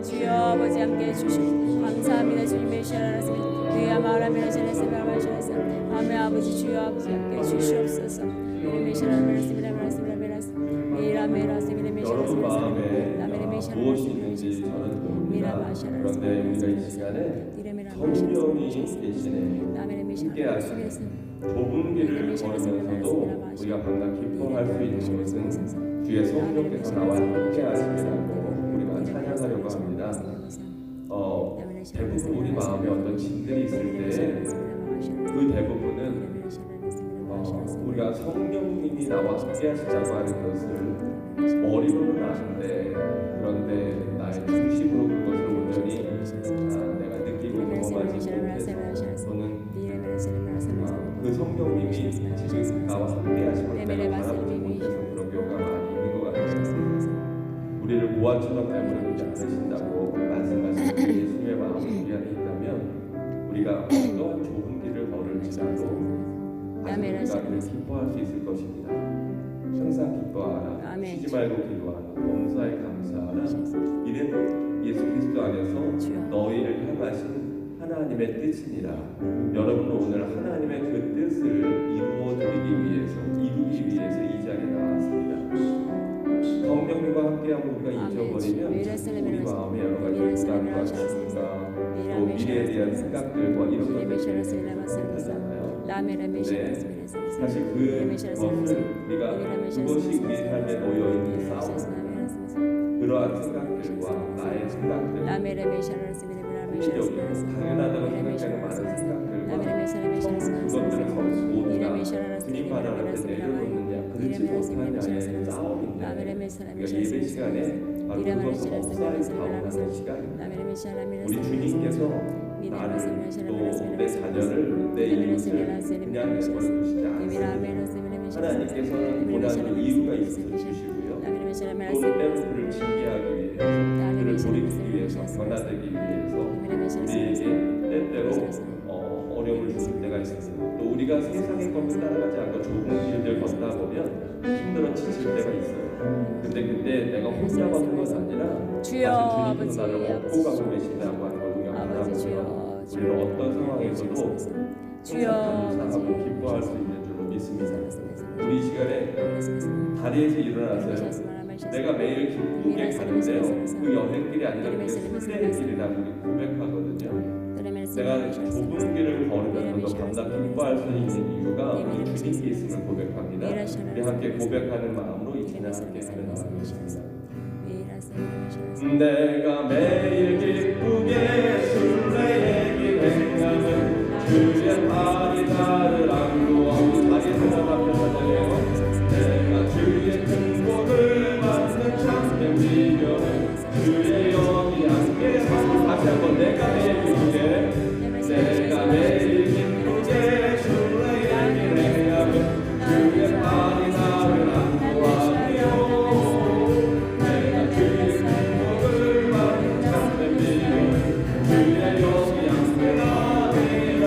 주여 아버지 함께 해주시고 감사합니다. 주님 메시아라스입니다. 주여 마라미라 샤라스입니다. 아멘. 아버지 주여 아버지 함께 해주시옵소서. 메시아라스입니다. 여러분 마음에 무엇이 있는지 저는 모릅니다. 그런데 우리가 이 시간에 성령이 계시네 함께 하시는 좁은 길을 걸으면서도 우리가 반갑게 기뻐할 수 있는 것은 주의 성령께서 나와 함께 하시리라고 우리가 찬양하려고 합니다. 대부분 우리 마음에 어떤 짐들이 있을 때 그 대부분은 우리가 성령님이 나와 함께 하시자고 하는 것을 머리로는 아는데 그런데 나의 중심으로 그것을 온전히 내가 느끼고 경험하지 못해서 또는 그 성령님이 지금 나와 함께 하시고 내가 바라보지 못해서 그런 경우가 많이 있는 것 같아요. 우리를 모아처럼 내버려두지 않으신다고 말씀하시는 예수님의 마음이 우리 안에 있다면 우리가 어떠한 좁은 길을 걸을지라도 우리가 그를 기뻐할 수 있을 것입니다. 항상 기뻐하라. 쉬지 말고 기도하라. 범사에 감사하라. 이는 예수 그리스도 안에서 너희를 향하신 하나님의 뜻이니라. 여러분은 오늘 하나님의 그 뜻을 이루기 위해서 이 자리에 나왔습니다. 성령님과 함께하고 우리가 잊어버리면 우리 마음에 여러 가지 부담과 충동과 또 미래에 대한 생각들과 이런 것들이 생기잖아요. 사실 그것을 우리가 그것이 우리 삶에 놓여있는 싸움 그러한 생각들과 나의 생각들 당연하다고 생각하는 많은 생각들과 그것들을 모두가 주님 발 앞에 내려놓느냐 그렇지 못하냐의 싸움인데 우리가 예배 시간에 바로 그것을 없애는 가운데 시간입니다. 우리 주님께서 나를 또 내 자녀를 내 이웃을 그냥 내버려 두시지 않습니다. 하나님께서는 원하는 이유가 있어 주시고요. 또 때로 그를 징계하기 위해서 그를 돌이키기 위해서 변화되기 위해서 우리에게 때때로 어려움을 주실 때가 있습니다. 또 우리가 세상의 것을 따라가지 않고 좁은 길들 걷다 보면 힘들어 지칠 때가 있어요. 근데 그때 내가 혼자 걷는 것이 아니라 주님께서 나를 업고 가고 계신다고 하는 걸 우리가 바라보고요. 우리는 어떤 상황에서도 감사하고 기뻐할 수 있는 줄로 믿습니다. 우리 시간에 다리에서 일어나서요. 내가 매일 기쁘게 가는데요. 그 여행길이 아니라 그게 순례의 길이라고 고백하거든요. 내가 좁은 길을 걸으면서도 감당 기뻐할 수 있는 이유가 우리 주님께 있음을 고백합니다. 우리 함께 고백하는 마음으로 이 찬양 함께 하는 마음이십니다. 내가 매일 기쁘게 순례의 길 행하는 주의 팔이 나를 안고 다리에서 앞에 찬양해요. 내가 주의 큰 복을 받는 참된 비결은 주의 영이 함께하고 다시 한번 내가 매일 기쁘게 내가 매일 기쁘게 순례의 길 행하는 주의 팔이 나를 안고 주의 영이 함께 나리라.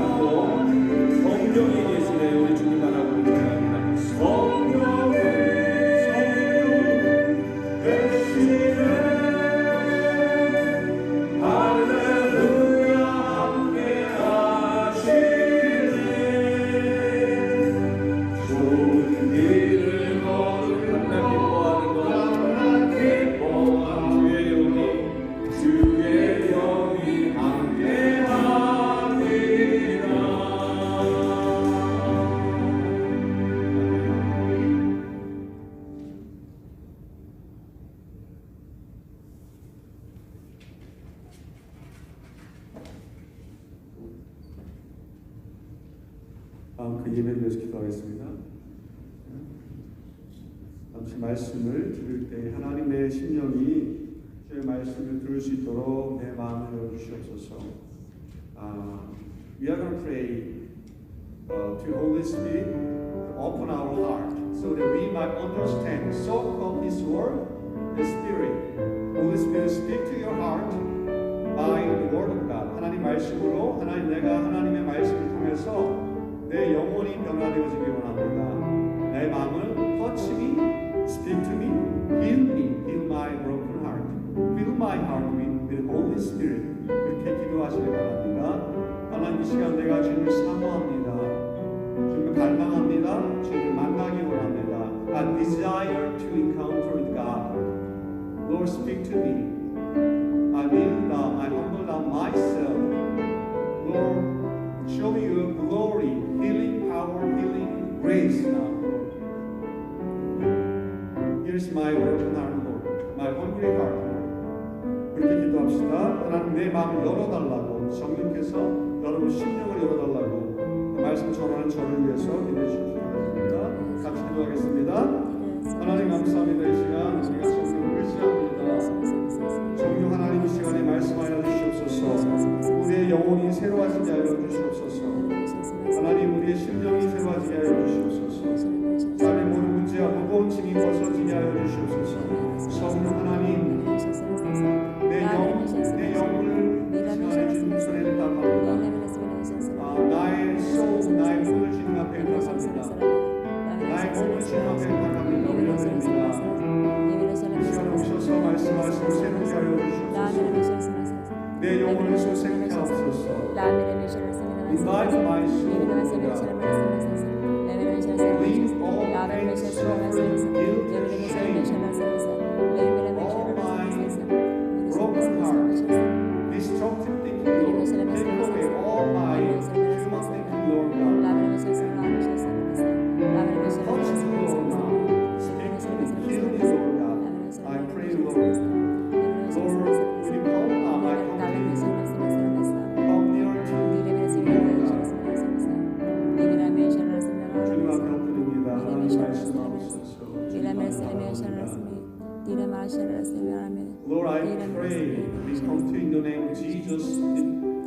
받고 성령이 계시네. 우리 주님 바라보고 찬양합니다. 성령이 계시네. 할렐루야 함께 하시네. 좋은 길을 걸으며 기뻐하는 것 주의 영이 함께 하리라. 그 예배를 위해서 기도하겠습니다. 잠시 말씀을 들을 때 하나님의 심령이 주의 말씀을 들을 수 있도록 내 마음을 열어주시옵소서. We are going to pray to Holy Spirit to open our heart so that we might understand the soul of His Word, the Spirit. Holy Spirit, speak to your heart by the Word of God. 하나님 말씀으로 내가 하나님의 말씀을 통해서 내 영혼이 변화되어지기 원합니다. 내 마음을 touch me, speak to me, heal my broken heart. Fill my heart with Holy Spirit. 이렇게 기도하시기 바랍니다. 하나님 이 시간 내가 주님을 사모합니다. 주님을 갈망합니다. 주님을 만나기 원합니다. I desire to encounter with God. Lord, speak to me. I kneel down, I humble down myself. Lord, show me your glory, healing power, healing grace now, Lord. Here's my broken heart, Lord. My hungry heart, Lord. 그렇게 기도합시다. 하나님 내 마음을 열어달라고 성령께서 여러분 심령을 열어달라고 말씀 전하는 저를 위해서 기도해 주시기 바랍니다. 같이 기도하겠습니다. 하나님 감사합니다. 이 시간 우리가 성령을 의지합니다. 성령 하나님 이 시간에 말씀하여 주시옵소서. 우리의 영혼이 새로워지게 하여 주시옵소서. 하나님 우리의 심령이 새로워지게 하여 주시옵소서. 삶의 모든 문제와 무거운 짐이 벗어지게 하여 주시옵소서. 성령 하나님 내 영을 이 시간에 주님 손에 의탁합니다. 나의 소울, 나의 몸을 주님 앞에 의탁합니다. 나의 몸을 주님 앞에 의탁합니다. 올려드립니다. 이 시간에 오셔서 말씀하시고 새롭게 하여 주시옵소서. 내 영혼을 소생케 하옵소서. Invite my soul, God. Leave all pain, suffering, guilt, and shame. All my broken heart, destructive thinking, Lord. Take away all my human thinking, Lord God. Touch me, Lord God. Speak to me, heal me, Lord God. I pray, Lord. Lord, will you come now? I come to you. Come near to me, Lord God. 주님 앞에 엎드립니다. 하나님 말씀하옵소서. Lord, I pray we come to you in the name of Jesus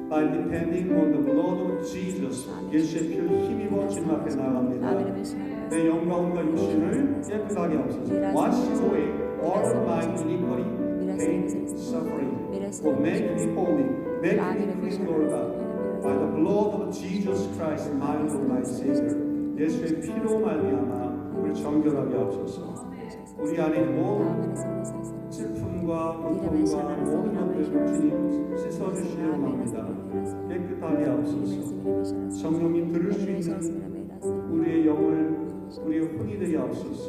by depending on the blood of Jesus. 예수의 피를 힘입어 주님 앞에 나갑니다. 내 영광과 육신을 깨끗하게 하옵소서. Wash away all my iniquity, pain, suffering. For make me holy, make me clean, Lord God. By the blood of Jesus Christ, my Lord, my Savior. 예수의 피로 말미암아 우리 정결하게 하옵소서. 우리 안에 모든 슬픔과 고통과 모든 것들을 주님 씻어주시려고 합니다. 깨끗하게 하옵소서. 성령님 들을 수 있는 우리의 영을 우리의 혼이 되게 하옵소서.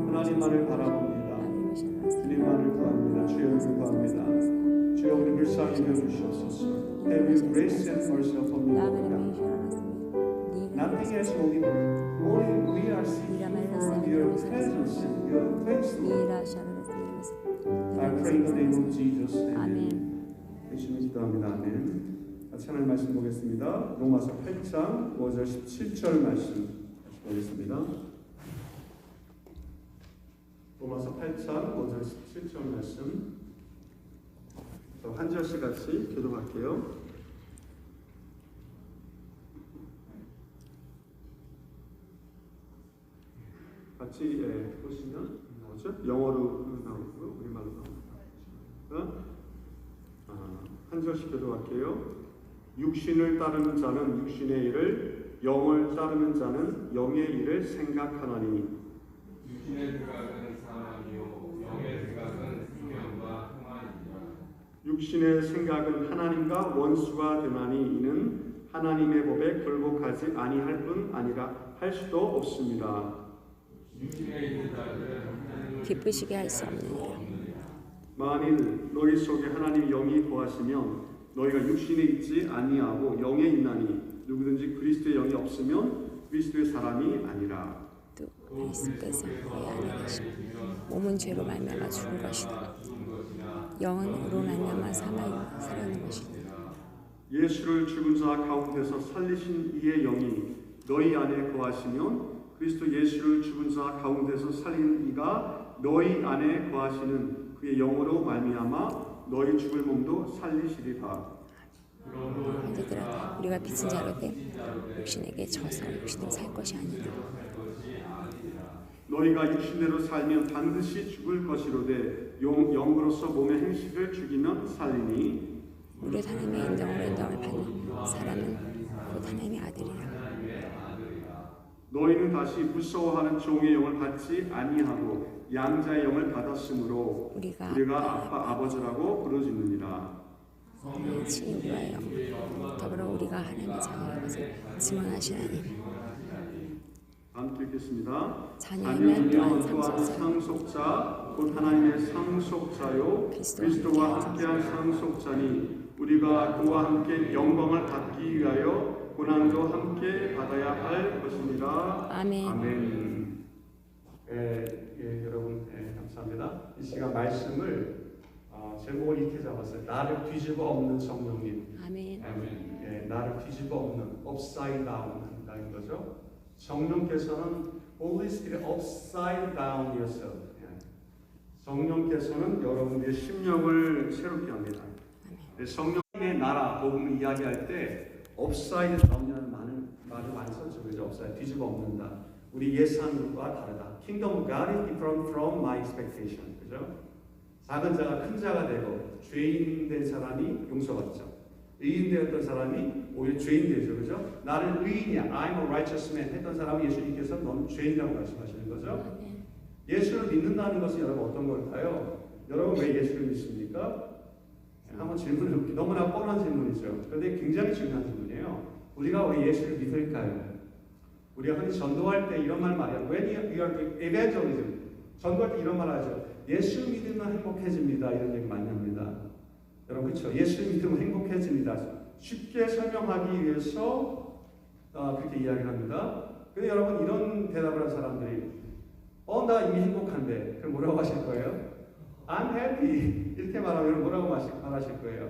하나님만을 바라봅니다. 주님만을 구합니다. 주여 구합니다. 주여 우리 불쌍히 여겨주시옵소서. Have you grace and mercy upon me, Lord God. Nothing else, only we are seeking for your presence and your face, Lord. I pray in the name of Jesus. Amen. 예수님 기도합니다. 아멘. 같이 하나님 말씀 보겠습니다. 로마서 8장 5절 17절 말씀 보겠습니다. 로마서 8장 5절 17절 말씀 한 절씩 같이 교독할게요. 같이 보시면 나오죠? 영어로 나오고요, 우리말로 나옵니다. 한 절씩 교독할게요. 육신을 따르는 자는 육신의 일을, 영을 따르는 자는 영의 일을 생각하나니. 육신의 생각은 사망이요 영의 생각은 생명과 평안이니라. 육신의 생각은 하나님과 원수가 되나니 이는 하나님의 법에 굴복하지 아니할 뿐 아니라 할 수도 없습니다. 육신에 있는 자들은 기쁘시게 할 수 없는 일. 만일 너희 속에 하나님의 영이 거하시면 너희가 육신에 있지 아니하고 영에 있나니 누구든지 그리스도의 영이 없으면 그리스도의 사람이 아니라. 또 그리스도께서 너희 안에 계시고 몸은 죄로 말미암아 죽은 것이다. 영은 의로 말미암아 살아있는 것이다. 예수를 죽은 자 가운데서 살리신 이의 영이 너희 안에 거하시면 그리스도 예수를 죽은 자 가운데서 살린 이가 너희 안에 거하시는 그의 영으로 말미암아 너희 죽을 몸도 살리시리라. 형제들아, 우리가 빚진 자로 돼 육신에게 져서 육신으로 살 것이 아니다. 너희가 육신대로 살면 반드시 죽을 것이로되 영으로서 몸의 행실을 죽이면 살리니. 우리 하나님의 인정을 받는 사람은 곧 하나님의 아들이라. 너희는 다시 무서워하는 종의 영을 받지 아니하고 양자의 영을 받았으므로 우리가 아빠 아버지라고 부르짖느니라. 친히 우리와 영 더불어 우리가 하나님의 자녀인 것을 증언하시나니. 함께 읽겠습니다. 자녀이면 또한 상속자 곧 하나님의 상속자요 그리스도와 함께한 상속자니 우리가 그와 함께 영광을 받기 위하여 고난도 함께 받아야 할 것입니다. 아멘. 아멘. 여러분 감사합니다. 이 시간 말씀을 제목을 이렇게 잡았어요. 나를 뒤집어 엎는 성령님. 아멘. 나를 뒤집어 엎는 upside down 한다는 거죠. 성령께서는 Holy Spirit upside down yourself. 성령께서는 여러분의 심령을 새롭게 합니다. 성령의 나라 복음을 이야기할 때 upside down이라는 말을 많이 썼죠. 그죠? upside 뒤집어 엎는다. 우리 예상과 다르다. Kingdom of God is different from my expectation. 그죠? 작은 자가 큰 자가 되고 죄인 된 사람이 용서받죠. 의인 되었던 사람이 오히려 죄인 되죠. 그죠? 나는 의인이야. I'm a righteous man 했던 사람이 예수님께서 너는 죄인이라고 말씀하시는 거죠. 예수를 믿는다는 것은 여러분 어떤 걸까요? 여러분 왜 예수를 믿습니까? 한번 질문을 해볼게요. 너무나 뻔한 질문이죠. 그런데 굉장히 중요한 질문이에요. 우리가 왜 예수를 믿을까요? 우리가 흔히 전도할 때 이런 말 말해요. When you are doing evangelism, 전도할 때 이런 말 하죠. 예수 믿으면 행복해집니다. 이런 얘기 많이 합니다. 여러분 그렇죠? 예수 믿으면 행복해집니다. 쉽게 설명하기 위해서 그렇게 이야기를 합니다. 근데 여러분 이런 대답을 한 사람들이 나 이미 행복한데 그럼 뭐라고 하실 거예요? I'm happy 이렇게 말하면 뭐라고 말하실 거예요?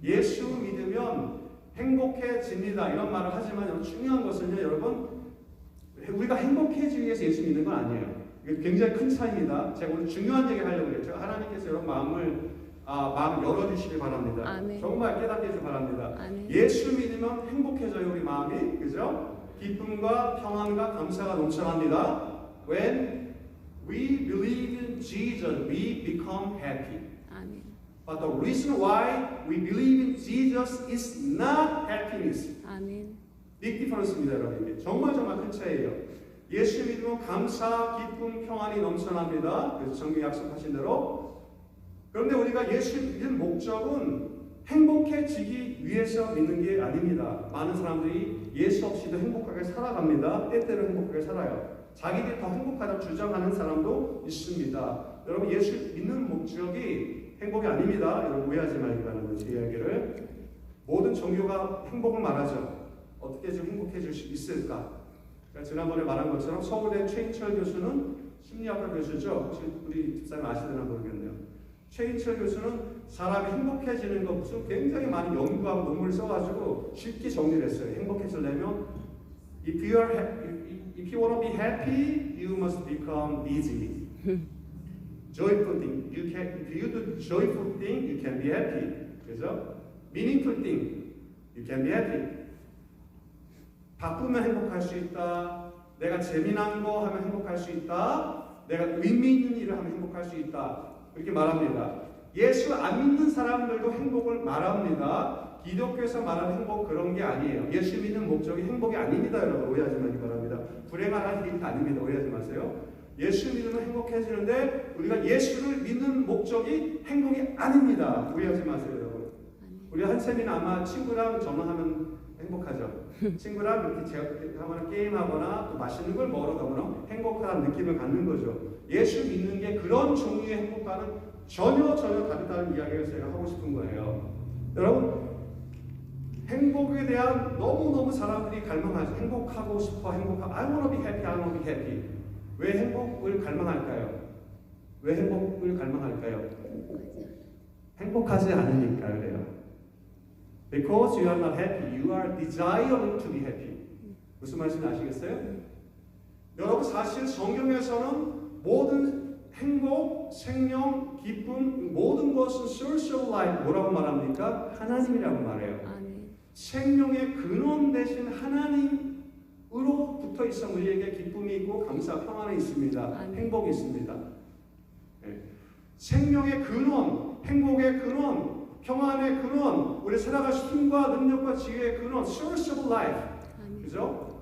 예수 믿으면 행복해집니다. 이런 말을 하지만 중요한 것은요, 여러분 우리가 행복해지기 위해서 예수 믿는 건 아니에요. 이게 굉장히 큰 차이입니다. 제가 오늘 중요한 얘기를 하려고 그랬죠. 하나님께서 여러분 마음 열어주시기 바랍니다. 아멘. 정말 깨닫게 해주시기 바랍니다. 아멘. 예수 믿으면 행복해져요, 우리 마음이. 그죠? 기쁨과 평안과 감사가 넘쳐납니다. When we believe in Jesus, we become happy. 아멘. But the reason why we believe in Jesus is not happiness. 아멘. Big difference입니다, 여러분. 정말 큰 차이예요. 예수 믿으면 감사, 기쁨, 평안이 넘쳐납니다. 그래서 성경이 약속하신 대로. 그런데 우리가 예수 믿는 목적은 행복해지기 위해서 믿는 게 아닙니다. 많은 사람들이 예수 없이도 행복하게 살아갑니다. 때때로 행복하게 살아요. 자기들이 더 행복하다고 주장하는 사람도 있습니다. 여러분 예수 믿는 목적이 행복이 아닙니다. 여러분 오해하지 말기 바랍니다. 제 이야기를. 모든 종교가 행복을 말하죠. 어떻게 좀 행복해질 수 있을까? 지난번에 말한 것처럼 서울대 최인철 교수는 심리학과 교수죠. 우리 집사님 아시려나 모르겠네요. 최인철 교수는 사람이 행복해지는 것 무슨 굉장히 많은 연구하고 논문을 써가지고 쉽게 정리를 했어요. 행복해지려면 if you want to be happy, you must become busy. Joyful thing, if you do joyful thing, you can be happy. 그죠? Meaningful thing, you can be happy. 바쁘면 행복할 수 있다. 내가 재미난 거 하면 행복할 수 있다. 내가 의미 있는 일을 하면 행복할 수 있다. 이렇게 말합니다. 예수 안 믿는 사람들도 행복을 말합니다. 기독교에서 말하는 행복 그런 게 아니에요. 예수 믿는 목적이 행복이 아닙니다. 여러분 오해하지 마기 바랍니다. 불행한 일 아닙니다. 오해하지 마세요. 예수 믿으면 행복해지는데 우리가 예수를 믿는 목적이 행복이 아닙니다. 오해하지 마세요, 여러분. 우리 한쌤이는 아마 친구랑 전화하면 행복하죠. 친구랑 이렇게 제가 게임하거나 또 맛있는 걸 먹으러 가거나 행복한 느낌을 갖는 거죠. 예수 믿는 게 그런 종류의 행복과는 전혀 다르다는 이야기를 제가 하고 싶은 거예요. 여러분 행복에 대한 너무 사람들이 갈망하죠. 행복하고 싶어, I want to be happy, I want to be happy. 왜 행복을 갈망할까요? 왜 행복을 갈망할까요? 행복하지 않으니까 그래요. Because you are not happy, you are desiring to be happy. 무슨 말인지 아시겠어요? 여러분 사실 성경에서는 모든 행복, 생명, 기쁨 모든 것은 source of life 뭐라고 말합니까? 하나님이라고 말해요. 생명의 근원 대신 하나님으로 붙어 있어 우리에게 기쁨이 있고 감사, 평안이 있습니다. 행복이 있습니다. 네. 생명의 근원, 행복의 근원, 평안의 근원, 우리 살아갈 힘과 능력과 지혜의 근원, source of life. 그죠?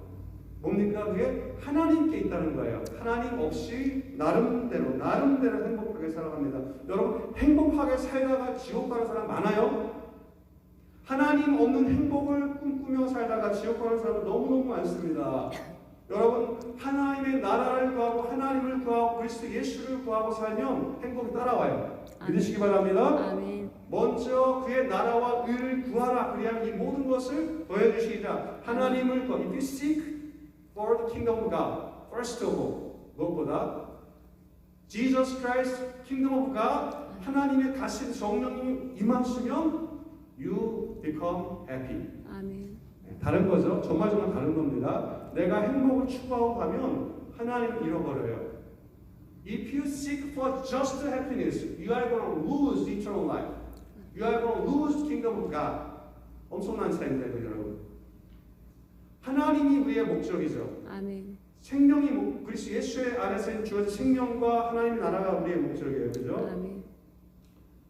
뭡니까? 그게 하나님께 있다는 거예요. 하나님 없이 나름대로 행복하게 살아갑니다. 여러분 행복하게 살다가 지옥 가는 사람 많아요? 하나님 없는 행복을 꿈꾸며 살다가 지옥 가는 사람 너무너무 많습니다. 여러분 하나님의 나라를 구하고 하나님을 구하고 그리스도 예수를 구하고 살면 행복이 따라와요. 믿으시기 바랍니다. 아멘. 먼저 그의 나라와 의를 구하라. 그래야 이 모든 것을 더해주시리라. 하나님을 구하. If you seek for the kingdom of God, first of all, 무엇보다 Jesus Christ, kingdom of God, 하나님의 다스린 성령이 임하시면 you become happy. 아멘. 다른 거죠. 정말 다른 겁니다. 내가 행복을 추구하고 가면 하나님을 잃어버려요. If you seek for just happiness, you are going to lose eternal life. You are going to lose kingdom of God. 엄청난 차이인데요, 여러분. 하나님이 우리의 목적이죠. 아멘. 생명이 그리스도 예수의 안에서 주어진 생명과 하나님의 나라가 우리의 목적이에요, 그죠? 아멘.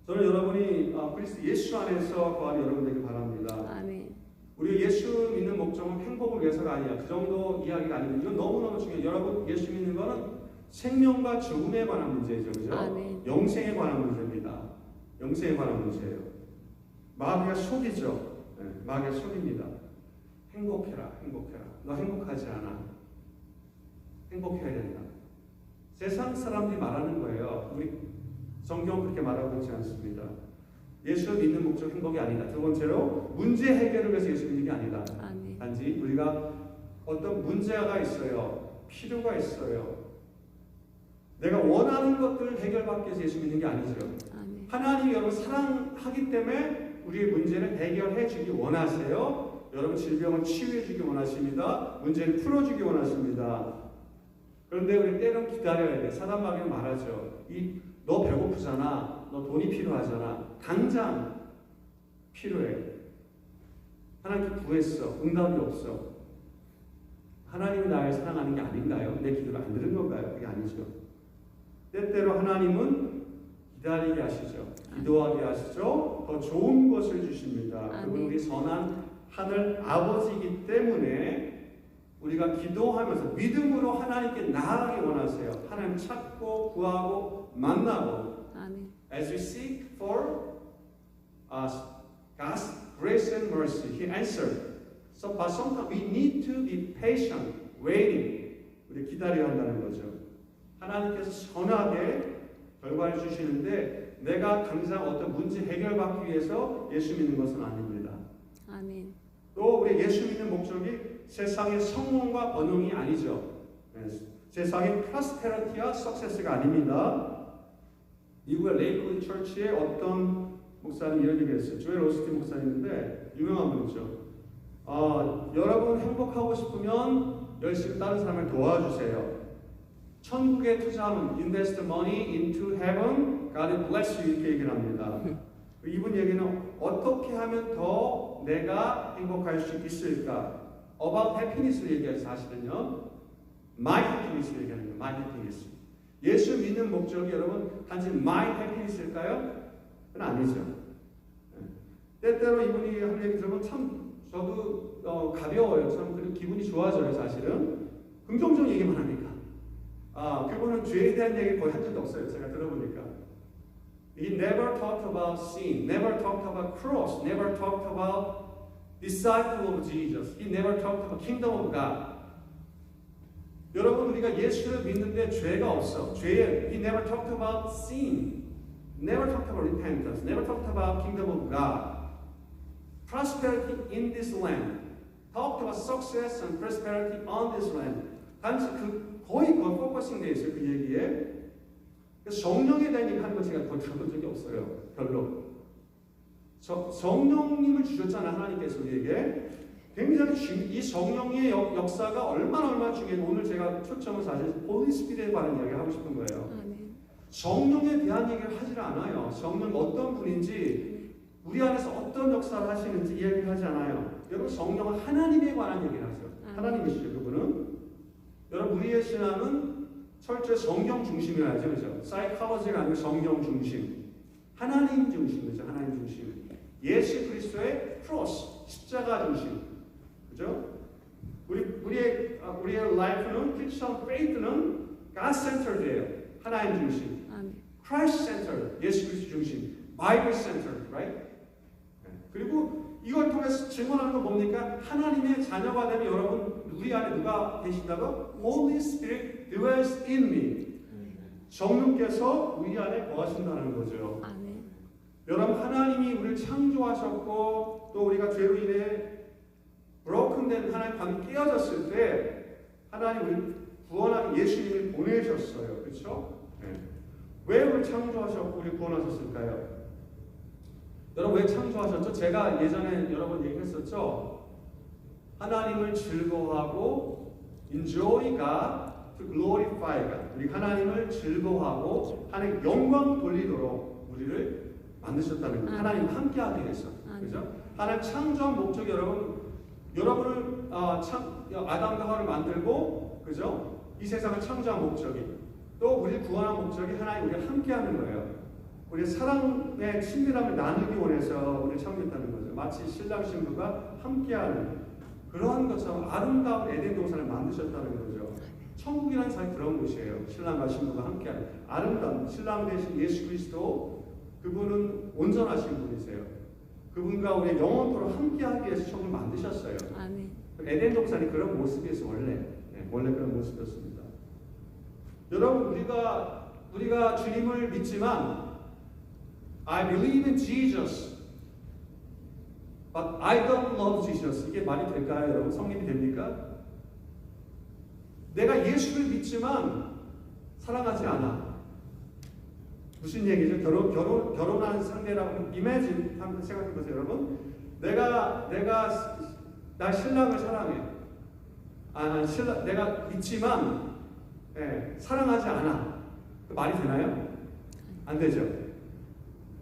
저는 여러분이 그리스도 예수 안에서 구하는 여러분 되길 바랍니다. 아멘. 우리 예수 믿는 목적은 행복을 위해서가 아니야. 그 정도 이야기가 아닙니다. 이건 너무너무 중요해요. 여러분 예수 믿는 거는 생명과 죽음에 관한 문제죠. 그죠? 아멘. 영생에 관한 문제입니다. 영생에 관한 문제예요. 마귀가 속이죠. 네, 마귀가 속입니다. 행복해라. 너 행복하지 않아. 행복해야 된다. 세상 사람들이 말하는 거예요. 우리 성경 그렇게 말하고 있지 않습니다. 예수를 믿는 목적 행복이 아니다. 두 번째로 문제 해결을 위해서 예수 믿는 게 아니다. 아멘. 단지 우리가 어떤 문제가 있어요. 필요가 있어요. 내가 원하는 것들을 해결받기 위해서 예수 믿는 게 아니죠. 아멘. 하나님이 여러분 사랑하기 때문에 우리의 문제를 해결해 주기 원하세요. 여러분 질병을 치유해 주기 원하십니다. 문제를 풀어주기 원하십니다. 그런데 우리 때론 기다려야 돼. 사단 마귀는 말하죠. 너 배고프잖아. 너 돈이 필요하잖아. 당장 필요해. 하나님께 구했어. 응답이 없어. 하나님이 나를 사랑하는 게 아닌가요? 내 기도를 안 들은 건가요? 그게 아니죠. 때때로 하나님은 기다리게 하시죠. 기도하게 하시죠. 더 좋은 것을 주십니다. 그리고 우리 선한 하늘 아버지이기 때문에 우리가 기도하면서 믿음으로 하나님께 나아가기 원하세요. 하나님 찾고 구하고 만나고 아멘. As we seek for God's grace and mercy, He answered. So, but sometimes we need to be patient, waiting. 우리 기다려야 한다는 거죠. 하나님께서 선하게 결과를 주시는데 내가 당장 어떤 문제 해결받기 위해서 예수 믿는 것은 아닙니다. 아멘. 또 우리 예수 믿는 목적이 세상의 성공과 번영이 아니죠. 세상의 프로스페리티와 석세스가 아닙니다. 미국의 레이크우드 처치의 어떤 목사님 이런 얘기를 했어요. 조엘 오스틴 목사님인데 유명한 분이죠. 여러분 행복하고 싶으면 열심히 다른 사람을 도와주세요. 천국에 투자하면 invest money into heaven, God will bless you 이렇게 얘기를 합니다. 이분 얘기는 어떻게 하면 더 내가 행복할 수 있을까? About happiness를 얘기해서 사실은요. My happiness를 얘기하는 거예요. My happiness. 예수 믿는 목적이 여러분 단지 my happiness일까요? 그건 아니죠. 때때로 이분이 한 얘기 들으면 참 저도 가벼워요. 참 그리고 기분이 좋아져요. 사실은 긍정적 얘기만 하니까. 그분은 죄에 대한 얘기를 거의 한 적이 없어요. 제가 들어보니까. He never talked about sin, never talked about cross, never talked about disciple of Jesus. He never talked about kingdom of God. 여러분 우리가 예수를 믿는데 죄가 없어. 죄에 He never talked about sin, never talked about repentance, never talked about kingdom of God. Prosperity in this land. Talked about success and prosperity on this land. 단지 거의 포커싱 돼 있어요. 그 얘기에. 그래서 성령에 대한 얘기 하는 거 제가 거의 들어본 적이 없어요. 별로. 성령님을 주셨잖아요. 하나님께서 우리에게. 굉장히 이 성령의 역사가 얼마나 중요해요. 오늘 제가 초점은 사실 홀리 스피릿에 관한 이야기를 하고 싶은 거예요. 성령에 대한 얘기를 하질 않아요. 성령 어떤 분인지 우리 안에서 어떤 역사를 하시는지 이야기를 하지 않아요. 여러분 성령은 하나님에 관한 얘기를 하죠. 하나님이시죠. 그분은. 여러분 우리의 신앙은 철저히 성경 중심이라 하죠. 그죠? 사이콜로지가 아니고 성경 중심. 하나님 중심이죠. 하나님 중심. 예수 그리스도의 크로스, 십자가 중심. 그죠? 우리의 라이프는 크리스천 페이트는 God centered예요. 하나님 중심. Christ centered. 예수 그리스도 중심. Bible centered, right? 그리고 이걸 통해서 증언하는 건 뭡니까? 하나님의 자녀가 되면 여러분 우리 안에 누가 계신다고? Holy Spirit dwells in me. 성령께서 우리 안에 거하신다는 거죠. 여러분 하나님이 우리를 창조하셨고 또 우리가 죄로 인해 브로큰된 하나님 관계 깨어졌을 때 하나님 우리 구원하는 예수님을 보내셨어요. 그렇죠? 왜 우리를 창조하셨고 우리 구원하셨을까요? 여러분 왜 창조하셨죠? 제가 예전에 여러 번 얘기했었죠. 하나님을 즐거워하고 enjoy God to glorify God. 우리 하나님을 즐거워하고 하나님 영광 돌리도록 우리를 만드셨다는 거예요. 하나님 함께하기 위해서. 그죠? 하나님 창조한 목적이 여러분을 아담과 하와를 만들고 그죠? 이 세상을 창조한 목적이 또 우리를 구원한 목적이 하나님 우리가 함께하는 거예요. 우리 사랑의 친밀함을 나누기 원해서 우리를 창조했다는 거죠. 마치 신랑 신부가 함께하는 그러한 것처럼 아름다운 에덴 동산을 만드셨다는 거죠. 천국이라는 사실 그런 곳이에요. 신랑과 신부가 함께하는 아름다운 신랑 대신 예수 그리스도 그분은 온전하신 분이세요. 그분과 우리 영원토록 함께하기 위해서 천국을 만드셨어요. 아멘. 에덴 동산이 그런 모습이었어요. 원래 그런 모습이었습니다. 여러분 우리가 주님을 믿지만 I believe in Jesus, but I don't love Jesus. 이게 말이 될까요, 여러분? 성립이 됩니까? 내가 예수를 믿지만 사랑하지 않아. 무슨 얘기죠? 결혼하는 상대라고 imagine 한번 생각해 보세요, 여러분. 내가 나 신랑을 사랑해. 내가 믿지만 사랑하지 않아. 그 말이 되나요? 안 되죠.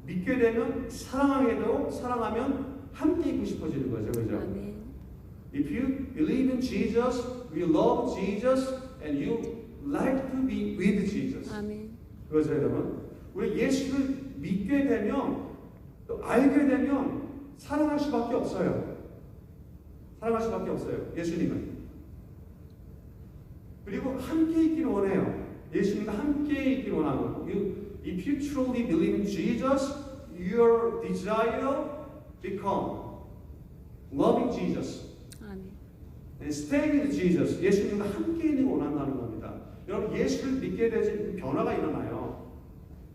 믿게 되면 사랑하면 함께 있고 싶어지는 거죠, 그죠? If you believe in Jesus, you love Jesus, and you like to be with Jesus. 그거죠, 여러분. 우리 예수를 믿게 되면 또 알게 되면 사랑할 수밖에 없어요. 사랑할 수밖에 없어요. 예수님은. 그리고 함께 있기를 원해요. 예수님과 함께 있기를 원하고. If you truly believe in Jesus, your desire become loving Jesus. And stay with Jesus. 예수님과 함께 있는 걸 원한다는 겁니다. 여러분 예수를 믿게 되지 변화가 일어나요.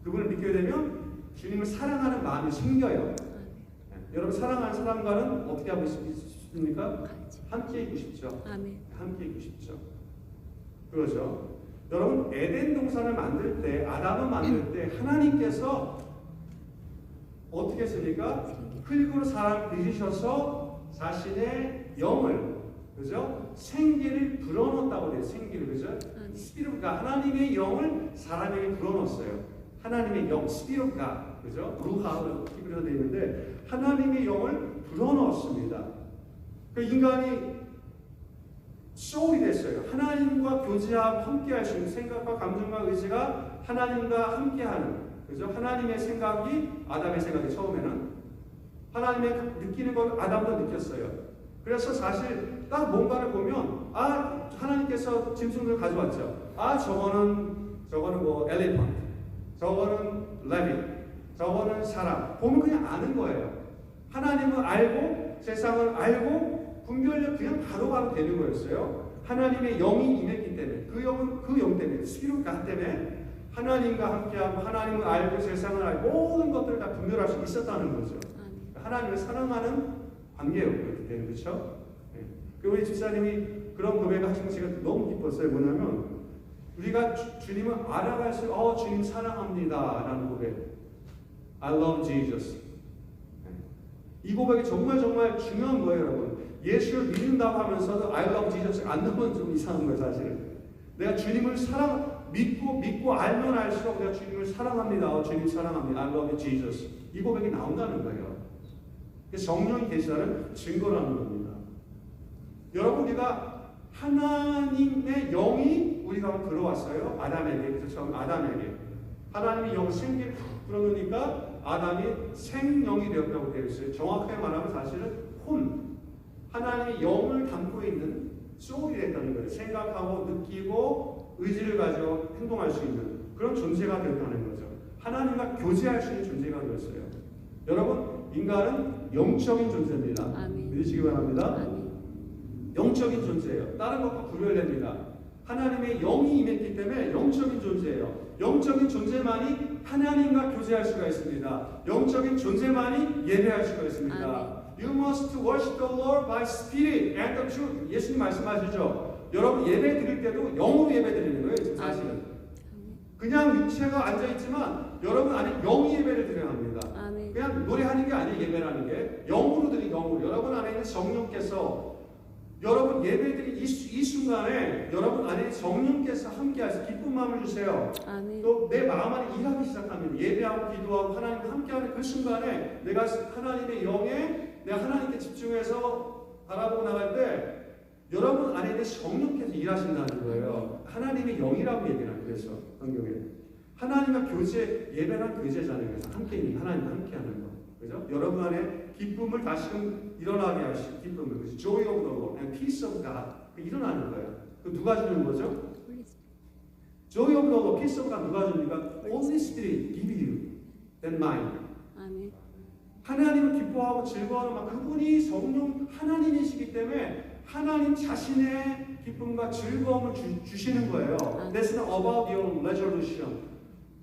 그분을 믿게 되면 주님을 사랑하는 마음이 생겨요. 여러분 사랑하는 사람과는 어떻게 하고 싶습니까? 함께 있고 싶죠. 함께 있고 싶죠. 그렇죠. 여러분 에덴 동산을 만들 때 아담을 만들 때 하나님께서 어떻게 했습니까? 흙으로 사람을 빚으셔서 자신의 영을 그죠? 생기를 불어넣었다고 돼요. 생기를 그죠? 스피릿가 하나님의 영을 사람에게 불어넣었어요. 하나님의 영 스피릿가 그죠? 루하로 히브리어로 되어 있는데 하나님의 영을 불어넣었습니다. 그 인간이 소울이 됐어요. 하나님과 교제하고 함께할 수 있는 생각과 감정과 의지가 하나님과 함께하는 그죠? 하나님의 생각이 아담의 생각이 처음에는 하나님의 느끼는 걸 아담도 느꼈어요. 그래서 사실 딱 뭔가를 보면 하나님께서 짐승들을 가져왔죠. 저거는 뭐 엘리펀트, 저거는 레빗, 저거는 사람. 보면 그냥 아는 거예요. 하나님을 알고 세상을 알고 분별력 그냥 바로바로 되는 거였어요. 하나님의 영이 임했기 때문에 그 영 때문에 스피릿 갓 때문에 하나님과 함께하고 하나님을 알고 세상을 알고 모든 것들을 다 분별할 수 있었다는 거죠. 하나님을 사랑하는 관계였기 때문에 그렇죠? 네. 우리 집사님이 그런 고백을 하신 거 제가 너무 기뻤어요. 뭐냐면 우리가 주님을 알아갈수록 주님 사랑합니다 라는 고백. I love Jesus. 이 고백이 정말 중요한 거예요, 여러분. 예수를 믿는다고 하면서도 I love Jesus 안 넣으면 좀 이상한 거예요, 사실은. 내가 주님을 믿고 알면 알수록 내가 주님을 사랑합니다. 주님 사랑합니다. I love Jesus. 이 고백이 나온다는 거예요. 성령이 계시다는 증거라는 겁니다. 여러분, 우리가 하나님의 영이 우리가 들어왔어요. 아담에게. 그렇죠? 아담에게. 하나님의 영 생기를 불어넣으니까 아담이 생명이 되었다고 되어 있어요. 정확하게 말하면 사실은 하나님의 영을 담고 있는 소울이 됐다는 거예요. 생각하고 느끼고 의지를 가지고 행동할 수 있는 그런 존재가 되었다는 거죠. 하나님과 교제할 수 있는 존재가 되었어요. 여러분, 인간은 영적인 존재입니다. 아멘. 믿으시기 바랍니다. 아멘. 영적인 존재예요. 다른 것과 구별됩니다. 하나님의 영이 임했기 때문에 영적인 존재예요. 영적인 존재만이 하나님과 교제할 수가 있습니다. 영적인 존재만이 예배할 수가 있습니다. 아멘. You must worship the Lord by spirit and the truth. 예수님 말씀하시죠. 여러분 예배 드릴 때도 영으로 예배 드리는 거예요. 사실은. 그냥 육체가 앉아있지만 여러분 안에 영이 예배를 드려야 합니다. 아멘. 그냥 노래하는 게 아니에요. 예배라는 게. 영으로 드린 영으로. 여러분 안에 있는 성령께서 여러분 예배드린 이 순간에 여러분 안에 성령께서 함께하셔서 기쁜 마음을 주세요. 아멘. 또 내 마음 안에 일하기 시작합니다. 예배하고 기도하고 하나님과 함께하는 그 순간에 내가 하나님의 영에 내가 하나님께 집중해서 바라보고 나갈 때 여러분 안에 있는 성령께서 일하신다는 거예요. 하나님의 영이라고 얘기해요. 그래서 성경에 하나님과 교제, 예배란 교제잖아요. 그래서 함께 있는 하나님과 함께하는 거. 그죠? 여러분 안에 기쁨을 다시금 일어나게 하시고 기쁨을 그래서 joy of the Lord and peace of God 일어나는 거예요. 그 누가 주는 거죠? joy of the Lord, peace of God 누가 줍니까? Holy Spirit give you that mind. 아멘. 하나님을 기뻐하고 즐거워하는 막 그분이 성령 하나님이시기 때문에 하나님 자신의 기쁨과 즐거움을 주시는 거예요. That's not about your resolution.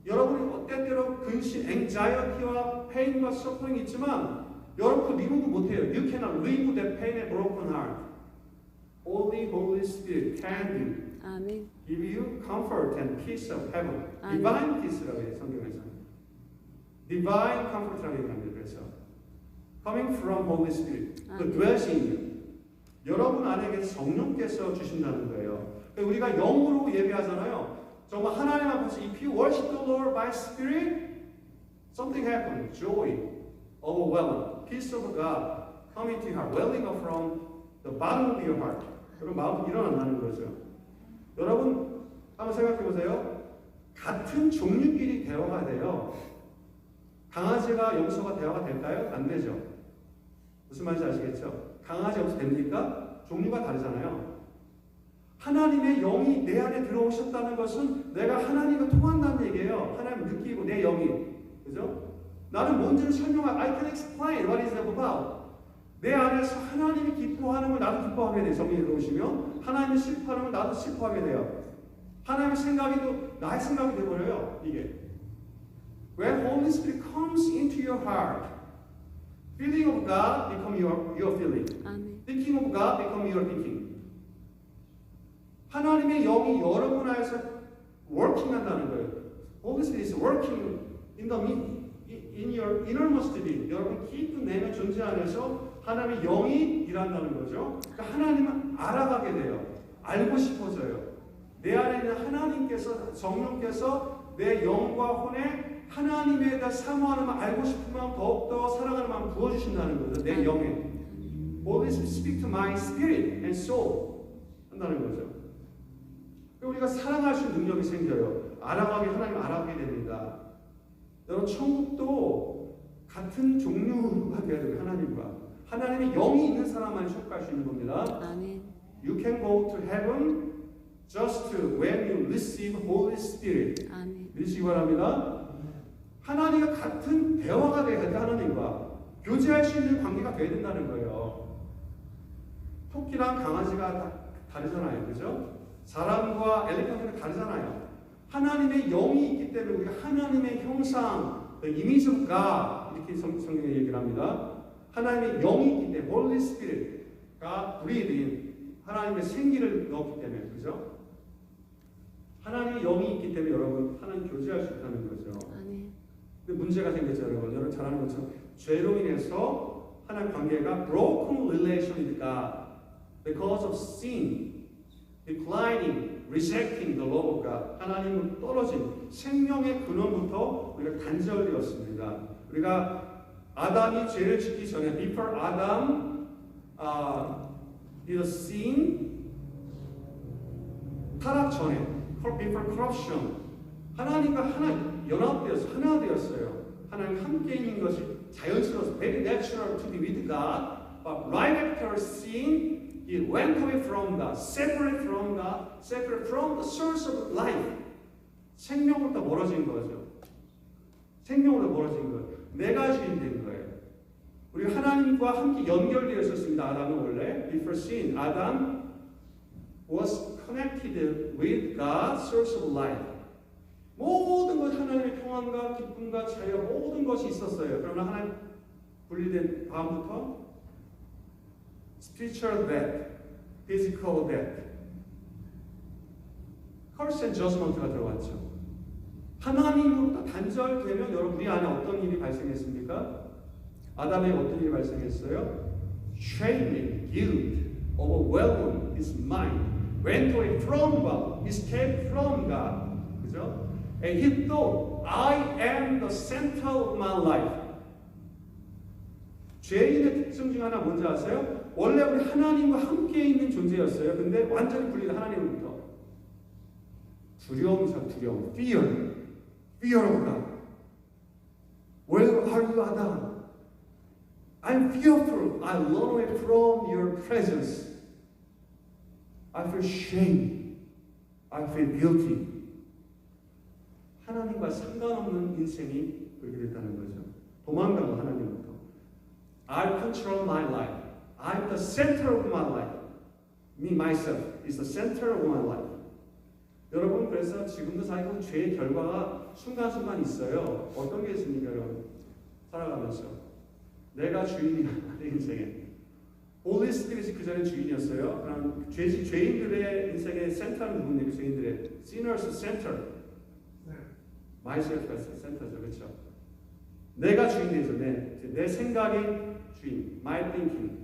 여러분이 때때로 근심, anxiety와 pain과 suffering이 있지만 여러분 그 리무브 못해요. You cannot remove that pain and broken heart. Only Holy Spirit can do. 아멘. Give you comfort and peace of heaven. 아멘. Divine peace라고 해요. 성경에서. Divine comfort라고 얘기합니다. 그래서 coming from Holy Spirit. 그 dwells in you. 여러분 안에게 성령께서 주신다는 거예요. 우리가 영으로 예배하잖아요. 정말 하나님 앞에서 if you worship the Lord by Spirit, something happens. Joy, overwhelming, peace of God coming to your heart, welling up from the bottom of your heart. 그런 마음이 일어난다는 거죠. 여러분 한번 생각해 보세요. 같은 종류끼리 대화가 돼요. 강아지가 염소가 대화가 될까요? 안 되죠. 무슨 말인지 아시겠죠? 강아지 염소 됩니까? 종류가 다르잖아요. 하나님의 영이 내 안에 들어오셨다는 것은 내가 하나님과 통한다는 얘기예요. 하나님 느끼고 내 영이. 그죠? 나는 뭔지를 I can explain what is it about. 내 안에서 하나님이 기뻐하는 걸 나도 기뻐하게 돼요. 성령이 들어오시면 하나님이 슬퍼하는 걸 나도 슬퍼하게 돼요. 하나님의 생각이 또 나의 생각이 되어버려요. 이게. When Holy Spirit comes into your heart, feeling of God become your feeling. 아멘. Thinking of God become your thinking. 하나님의 영이 여러분 안에서 working 한다는 거예요. Holy Spirit is working in your innermost being. 여러분 깊은 내면 존재 안에서 하나님의 영이 일한다는 거죠. 그러니까 하나님을 알아가게 돼요. 알고 싶어져요. 내 안에 있는 하나님께서 성령께서 내 영과 혼에 하나님에 대한 사모하는 마음, 알고 싶은 마음, 더욱더 사랑하는 마음 부어주신다는 거죠. 내 영에. Holy Spirit speak to my spirit and soul 한다는 거죠. 우리가 사랑할 수 있는 능력이 생겨요. 알아가게 하나님 알아가게 됩니다. 여러분 천국도 같은 종류가 되어야 돼요. 하나님과. 하나님의 영이 있는 사람만 속할 수 있는 겁니다. 아멘. You can go to heaven just when you receive Holy Spirit. 아멘. 믿으시기 바랍니다. 하나님과 같은 대화가 돼야 돼. 하나님과 교제할 수 있는 관계가 돼야 된다는 거예요. 토끼랑 강아지가 다르잖아요. 그죠? 사람과 엘리펀트는 다르잖아요. 하나님의 영이 있기 때문에 우리가 하나님의 형상, 이미지 오브 갓 이렇게 성경에 얘기를 합니다. 하나님의 영이 있기 때문에 Holy Spirit가 breathe 하나님의 생기를 넣었기 때문에 그죠? 하나님의 영이 있기 때문에 여러분 하나님 교제할 수 있다는 거죠. 아멘. 근데 문제가 생겼죠, 여러분. 여러분 잘 아는 것처럼 죄로 인해서 하나님 관계가 broken relation with God because of sin, declining, rejecting the love of God. 하나님은 떨어진 생명의 근원부터 우리가 단절되었습니다. 우리가 아담이 죄를 짓기 전에 before Adam did sin, 타락 전에 before corruption, 하나님과 하나 되었어요. 하나님 함께 있는 것이 자연스러워서 very natural to be with God. But right after sin, he went away from God, separate from God, separate from the source of life. 생명으로부터 멀어진 거죠. 생명으로 멀어진 거예요. 내가 주인 된 거예요. 우리가 하나님과 함께 연결되어 있었습니다. 아담은 원래 before sin, Adam was connected with God, source of life. 모든 것 하나님의 평안과 기쁨과 자유 모든 것이 있었어요. 그러나 하나님 분리된 다음부터 spiritual death, physical death, curse and judgment가 들어왔죠. 하나님으로부터 단절되면 여러분 우리 안에 어떤 일이 발생했습니까? 아담에게 어떤 일이 발생했어요? Shame, guilt, overwhelmed his mind, went away from God, escaped from God. 그죠? And he thought, I am the center of my life. 죄인의 특징 중 하나 뭔지 아세요? 원래 우리 하나님과 함께 있는 존재였어요. 근데 완전히 분리된 하나님으로부터. 두려움, fear. Fear of God. Where are you, Adam? I'm fearful. I run away from your presence. I feel shame. I feel guilty. 하나님과 상관없는 인생이 그렇게 됐다는 거죠. 도망가고 하나님부터. I control my life. I'm the center of my life. Me, myself, is the center of my life. 여러분 그래서 지금도 사실 죄의 결과가 순간순간 있어요. 어떤 게 있습니까, 여러분? 살아가면서 내가 주인이야 내 인생에. Holy Spirit이 그 전에 주인이었어요. 그럼 죄인들의 인생의 센터는 누구입니까? 죄인들의 sinners center. myself가 센터죠, 그렇죠? 내가 주인이죠. 내 생각이 주인. My thinking,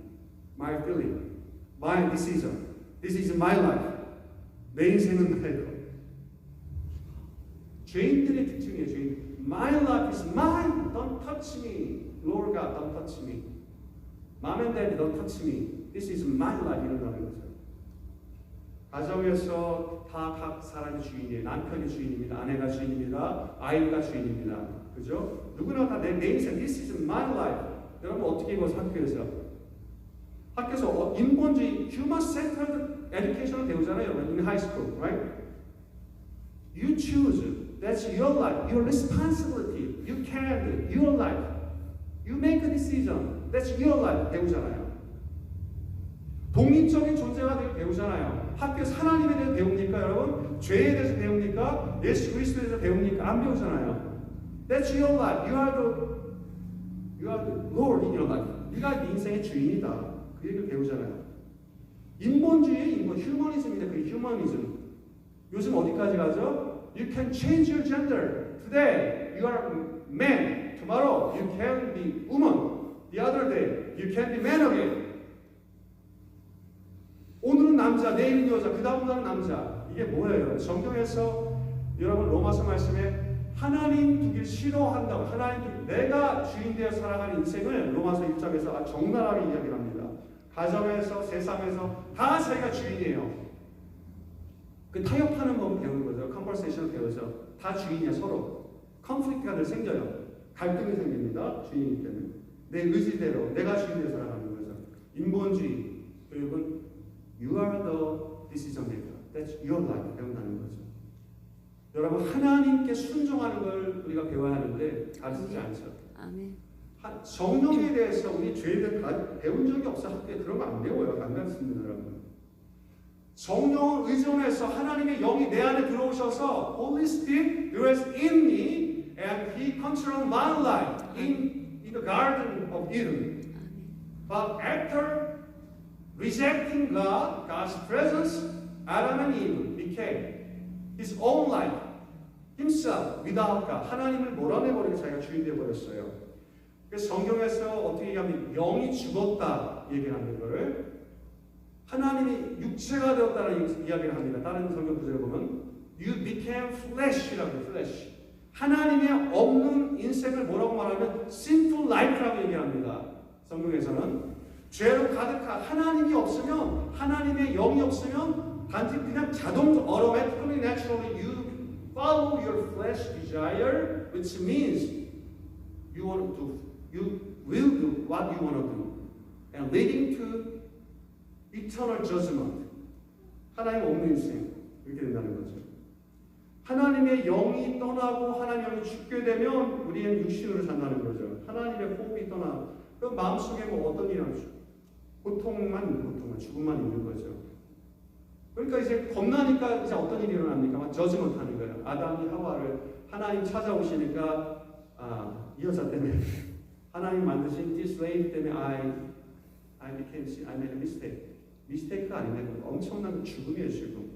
my feeling, my decision. This is my life. 내 인생은 나의 것. 죄인들의 특징이에요. 죄인. My life is mine. Don't touch me. Lord God, don't touch me. Mom and Dad, don't touch me. This is my life. 이런다는 거죠. 가정에서 다 각 사람이 주인이에요. 남편이 주인입니다. 아내가 주인입니다. 아이가 주인입니다. 그죠? 누구나 다 내 인생. This is my life. 여러분 어떻게 이거 학교에서 인본주의 human-centered education을 배우잖아요. 여러분 in high school, right? You choose. That's your life, your responsibility. You can, your life. You make a decision. That's your life. 배우잖아요. 독립적인 존재가 되게 배우잖아요. 학교에서 하나님에 대해서 배웁니까, 여러분? 죄에 대해서 배웁니까? 예수 그리스도에 대해서 배웁니까? 안 배우잖아요. That's your life. You are the Lord in your life. 네가 네 인생의 주인이다. 그 얘기를 배우잖아요. 인본주의의 인본, 휴머니즘입니다. 그 휴머니즘. 요즘 어디까지 가죠? You can change your gender. Today you are man. Tomorrow you can be woman. The other day you can be man again. 오늘은 남자, 내일은 여자, 그 다음날은 남자. 이게 뭐예요? 성경에서 여러분 로마서 말씀에 하나님 두길 싫어한다고 하나님 내가 주인 되어 살아가는 인생을 로마서 1장에서 적나라하게 이야기를 합니다. 가정에서 세상에서 다 자기가 주인이에요. 그 타협하는 법을 배우는 거죠. 컨버세이션을 배우죠. 다 주인이야 서로. 컨플릭트가 늘 생겨요. 갈등이 생깁니다. 주인이기 때문에. 내 의지대로, 내가 주인대로 살아가는 거죠. 인본주의 교육은 You are the decision maker. That's your life. 배운다는 거죠. 여러분, 하나님께 순종하는 걸 우리가 배워야 하는데 가르치지 않죠. 아멘. 성령에 대해서 우리 죄를 배운 적이 없어. 학교에 그런 거 안 배워요. 안 가르칩니다, 여러분. 성령을 의존해서 하나님의 영이 내 안에 들어오셔서 Holy Spirit dwells in me and He controls my life in the Garden of Eden. But after rejecting God, God's presence, Adam and Eve became His own life, Himself, without God. 하나님을 몰아내버리고 자기가 주인 되어버렸어요. 그래서 성경에서 어떻게 얘기하면 영이 죽었다 얘기를 하는 거를 하나님이 육체가 되었다는 이야기를 합니다. 다른 성경 구절을 보면 You became flesh라고 해요. flesh. 하나님의 없는 인생을 뭐라고 말하면 sinful life라고 얘기합니다. 성경에서는 죄로 가득한 하나님이 없으면 하나님의 영이 없으면 단지 그냥 자동적으로 automatically naturally you follow your flesh desire, which means you will do what you want to do, and leading to eternal judgment. 하나님 없는 인생 이렇게 된다는 거죠. 하나님의 영이 떠나고 하나님의 영이 죽게 되면 우리는 육신으로 산다는 거죠. 하나님의 호흡이 떠나. 그럼 마음속에 뭐 어떤 일이 나죠? 고통만 죽음만 있는 거죠. 그러니까 이제 겁나니까 이제 어떤 일이 일어납니까? 저지먼트 하는 거예요. 아담이 하와를 하나님 찾아오시니까 이 여자 때문에 하나님 만드신 this lady 때문에 I made a mistake. 미스테이크가 아닌데 엄청난 죽음이에요, 죽음.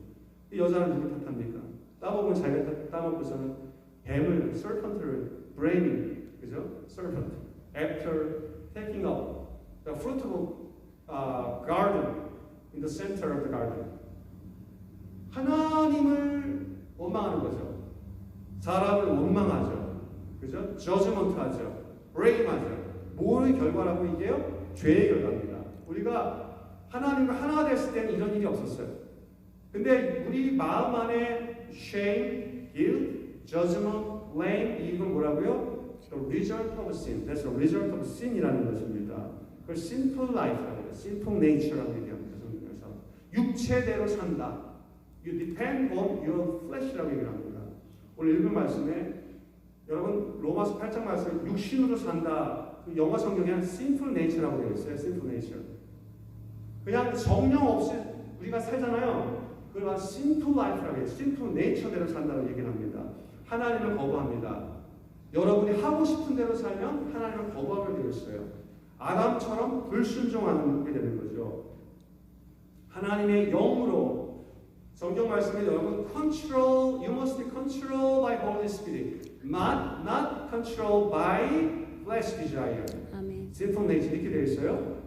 이 여자는 누굴 탓합니까? 따먹으면 자기가 따먹고서는 뱀을, serpent를 blaming, 그죠? serpent. After taking up the fruitful garden in the center of the garden. 하나님을 원망하는 거죠. 사람을 원망하죠. 그죠? judgment하죠. blame하죠. 뭐의 결과라고 이게요? 죄의 결과입니다. 우리가 하나님과 하나가 됐을 때는 이런 일이 없었어요. 근데 우리 마음 안에 shame, guilt, judgment, blame 이건 뭐라고요? The result of sin. That's the result of sin이라는 것입니다. 그걸 sinful life라고 해요. sinful nature라고 얘기합니다. 성경에서 육체대로 산다. You depend on your flesh라고 얘기를 합니다. 오늘 읽은 말씀에 여러분 로마서 8장 말씀에 육신으로 산다. 그 영어 성경에는 sinful nature라고 되어 있어요. sinful nature. 그냥 성령 없이 우리가 살잖아요. 그걸 sinful life라고 해요. sinful nature대로 산다고 얘기를 합니다. 하나님을 거부합니다. 여러분이 하고 싶은 대로 살면 하나님을 거부하게 되어 있어요. 아담처럼 불순종하는 게 되는 거죠. 하나님의 영으로 성경 말씀에 여러분 control, you must be controlled by Holy Spirit, not controlled by flesh desire. 아멘. sinful nature 이렇게 되어 있어요.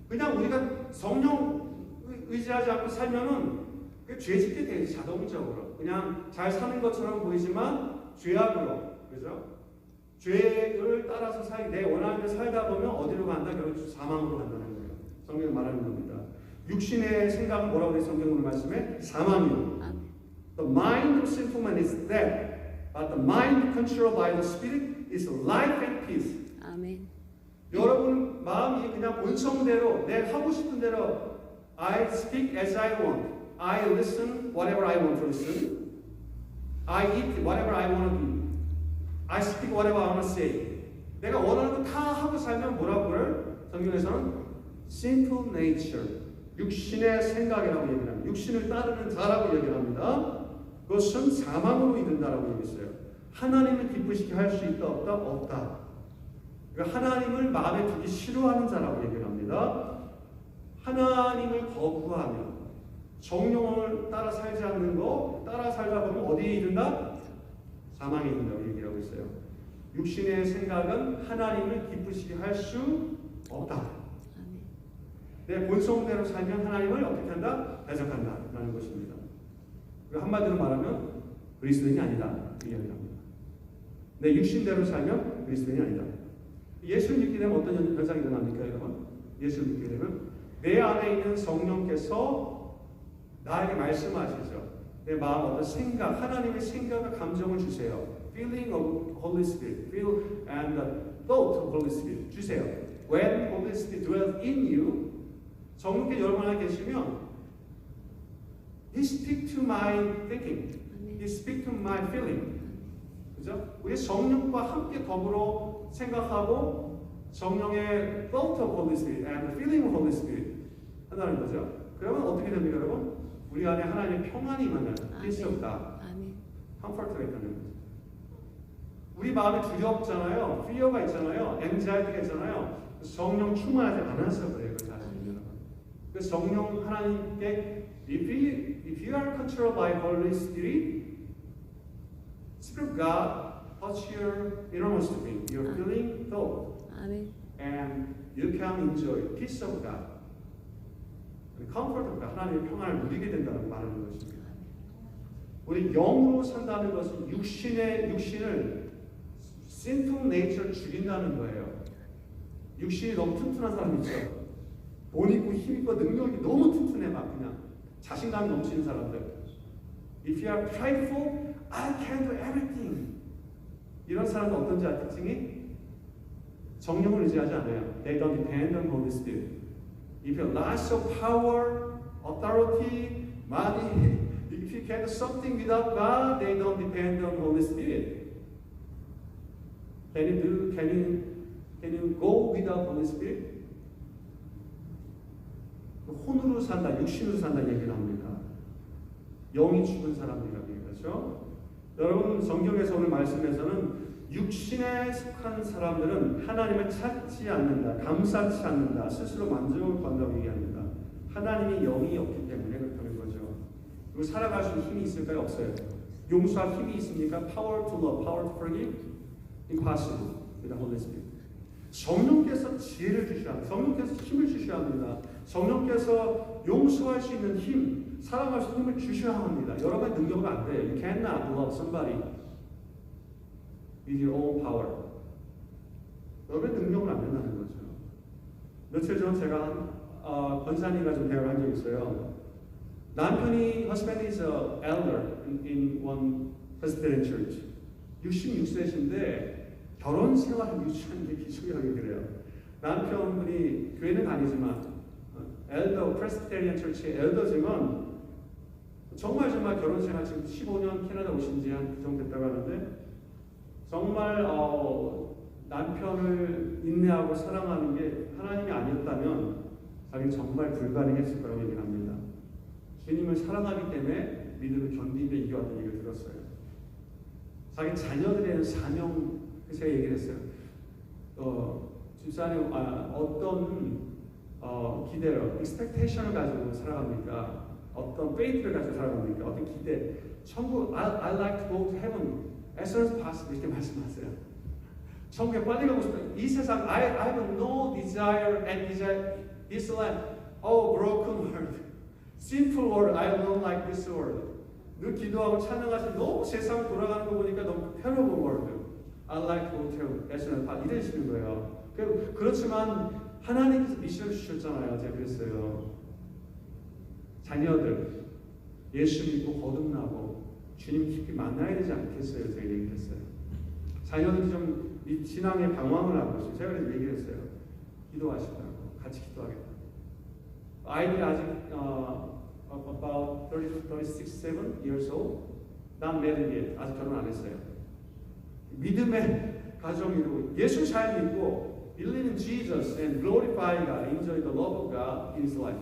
그냥 우리가 성령 의지하지 않고 살면은 그 죄짓게 돼요. 자동적으로 그냥 잘 사는 것처럼 보이지만 죄악으로, 그죠? 죄를 따라서 내 원하는 대로 살다 보면 어디로 간다? 결국 사망으로 간다는 거예요. 성경이 말하는 겁니다. 육신의 생각은 뭐라고 해요? 성경 오늘 말씀에 사망이요. The mind of sinful man is death, but the mind controlled by the Spirit is life and peace. 아멘. 여러분 마음이 그냥 본성대로 내 하고 싶은 대로 I speak as I want, I listen whatever I want to listen, I eat whatever I want to eat, I speak whatever I want to say. 내가 원하는 거 다 하고 살면 뭐라고 그래요? 성경에서는 sinful nature, 육신의 생각이라고 얘기를 합니다. 육신을 따르는 자라고 얘기를 합니다. 그것은 사망으로 이른다라고 얘기했어요. 하나님을 기쁘시게 할 수 있다 없다? 없다. 그러니까 하나님을 마음에 두기 싫어하는 자라고 얘기를 합니다. 하나님을 거부하며 성령을 따라 살지 않는 거, 따라 살다 보면 어디에 이른다? 사망에 이른다고 얘기를 하고 있어요. 육신의 생각은 하나님을 기쁘시게 할 수 없다. 내 본성대로 살면 하나님을 어떻게 한다? 대적한다 라는 것입니다. 한마디로 말하면 그리스도인이 아니다 이 이야기를 합니다. 내 육신대로 살면 그리스도인이 아니다. 예수를 믿게 되면 어떤 현상이 일어납니까 여러분? 예수를 믿게 되면 내 안에 있는 성령께서 나에게 말씀하시죠. 내 마음 어떤 생각, 하나님의 생각과 감정을 주세요. feeling of Holy Spirit, feel and thought of Holy Spirit 주세요. When Holy Spirit dwells in you, 성령께 여러분 안에 계시면 He speak to my thinking, He speak to my feeling. 그죠? 우리 성령과 함께 더불어 생각하고 성령의 thought of Holy Spirit and feeling of Holy Spirit 한다는 거죠. 그러면 어떻게 됩니까, 여러분? 우리 안에 하나님의 평안이 임하는 peace of God, comfort가 있다는 거죠. 우리 마음이 두렵잖아요. fear가 있잖아요. anxiety가 있잖아요. 성령 충만하지 않아서 그래요. 그 성령 하나님께 if you are controlled by Holy Spirit, Spirit of God touch your innermost being, your feeling, thought, and you can enjoy peace of God, the comfort of God. 하나님의 평안을 누리게 된다는 말하는 것입니다. 우리 영으로 산다는 것은 육신을 sinful nature 죽인다는 거예요. 육신이 너무 튼튼한 사람 있죠. 돈 있고 힘 있고 능력이 너무 튼튼해 막 그냥 자신감이 넘치는 사람들. If you are prideful, I can do everything. 이런 사람은 어떤지 알 특징이 성령을 의지하지 않아요. They don't depend on Holy Spirit. If you have lots of power, authority, money, if you can do something without God, they don't depend on Holy Spirit. Can you go without Holy Spirit? 혼으로 산다, 육신으로 산다 얘기를 합니다. 영이 죽은 사람들이라고 얘기하죠. 여러분 성경에서 오늘 말씀에서는 육신에 속한 사람들은 하나님을 찾지 않는다, 감사치 않는다, 스스로 만족을 받는다고 얘기합니다. 하나님이 영이 없기 때문에 그렇다는 거죠. 그리고 살아갈 수 있는 힘이 있을까요? 없어요. 용서할 힘이 있습니까? Power to love, power to forgive? Impossible without Holy Spirit. 성령께서 지혜를 주셔야 합니다. 성령께서 힘을 주셔야 합니다. 성령께서 용서할 수 있는 힘, 사랑할 수 있는 힘을 주셔야 합니다. 여러분의 능력은 안 돼요. You cannot love somebody with your own power. 여러분의 능력은 안 된다는 거죠. 며칠 전 제가 권사님과 좀 대화를 한 적이 있어요. 남편이 husband is an elder in one Presbyterian church. 66세신데 결혼 생활을 유지하는 게 기술이라고 그래요. 남편분이 교회는 아니지만 엘더 프레스비테리안 처치의 엘더지만 정말 결혼 생활 지금 15년 캐나다 오신 지 한 그 정도 됐다고 하는데 정말 남편을 인내하고 사랑하는 게 하나님이 아니었다면 자기는 정말 불가능했을 거라고 얘기합니다. 주님을 사랑하기 때문에 믿음을 견디며 이겨왔다는 얘기를 들었어요. 자기 자녀들에는 사명, 제가 얘기를 했어요. 집사님 어떤 기대를, expectation을 가지고 살아갑니까? 어떤 faith를 가지고 살아갑니까? 어떤 기대, 천국, I like to go to heaven as soon as possible 이렇게 말씀하세요. 천국에 빨리 가고 싶어요. 이 세상, I have no desire and desire this land. Oh, broken world, sinful world. I don't like this world. 늘 기도하고 찬양하시 너무 세상 돌아가는 거 보니까 너무 terrible world. I like to go to heaven as soon as possible 이러시는 거예요. 그렇지만 하나님께서 미션을 주셨잖아요. 제가 그랬어요. 자녀들 예수 믿고 거듭나고 주님 깊이 만나야 되지 않겠어요? 제가 얘기를 했어요. 자녀들이 좀 신앙에 방황을 하고 있어요. 제가 그래서 얘기를 했어요. 기도하시라고. 같이 기도하겠다. 아이들이 아직 about 36, 7 years old. Not married yet. 아직 결혼 안 했어요. 믿음의 가정이고 예수 잘 믿고 believe in Jesus and glorify God, enjoy the love of God in His life,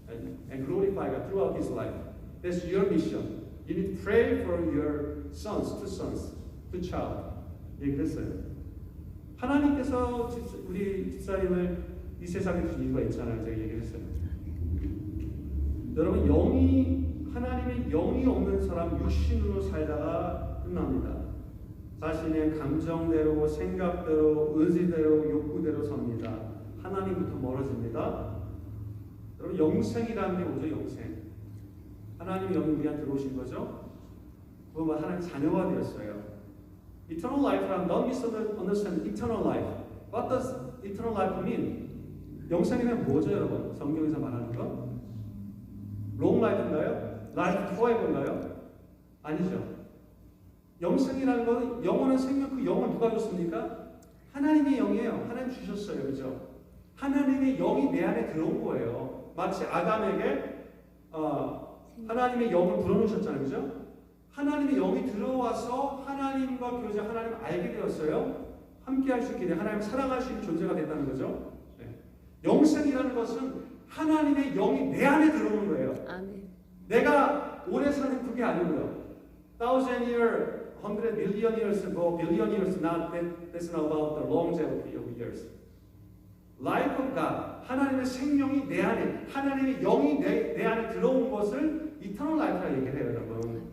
and glorify God throughout His life. That's your mission. You need to pray for your sons, two child. 얘기를 했어요. 하나님께서 우리 집사님을 이 세상에 주신 이유가 있잖아요. 제가 얘기를 했어요. 여러분 하나님의 영이 없는 사람 육신으로 살다가 끝납니다. 자신의 감정대로, 생각대로, 의지대로, 욕구대로 삽니다. 하나님부터 멀어집니다. 여러분 영생이라는 게 뭐죠? 영생. 하나님의 영이 우리한테 들어오신 거죠? 그거 하나님 자녀가 되었어요. Eternal life란 don't misunderstand eternal life. What does eternal life mean? 영생이면 뭐죠, 여러분? 성경에서 말하는 거? Long life인가요? Life forever인가요? 아니죠. 영생이라는 것은 영원한 생명, 그 영을 누가 줬습니까? 하나님의 영이에요. 하나님 주셨어요. 그죠? 하나님의 영이 내 안에 들어온 거예요. 마치 아담에게 하나님의 영을 불어넣으셨잖아요. 그죠? 하나님의 영이 들어와서 하나님과 교제, 하나님을 알게 되었어요. 함께 할 수 있게 돼. 하나님을 사랑할 수 있는 존재가 됐다는 거죠. 네. 영생이라는 것은 하나님의 영이 내 안에 들어오는 거예요. 아멘. 내가 오래 사는 그게 아니고요. 1,000 years, 100 million years ago, billion years, that's not about the longevity of years. Life of God, 하나님의 생명이 내 안에, 하나님의 영이 내 안에 들어온 것을 eternal life라고 얘기해요, 여러분.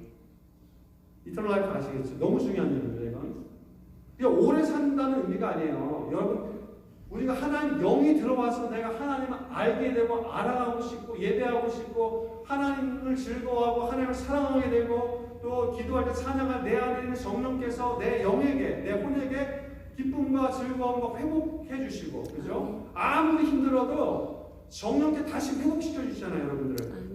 eternal life 아시겠죠? 너무 중요한 얘기입니다, 이건. 그러니까 오래 산다는 의미가 아니에요. 여러분, 우리가 하나님 영이 들어와서 내가 하나님을 알게 되고 알아가고 싶고 예배하고 싶고 하나님을 즐거워하고 하나님을 사랑하게 되고 또 기도할 때 찬양할 내 안에 있는 성령께서 내 영에게 내 혼에게 기쁨과 즐거움과 회복해 주시고 그죠? 아무리 힘들어도 성령께 다시 회복시켜 주시잖아요, 여러분들.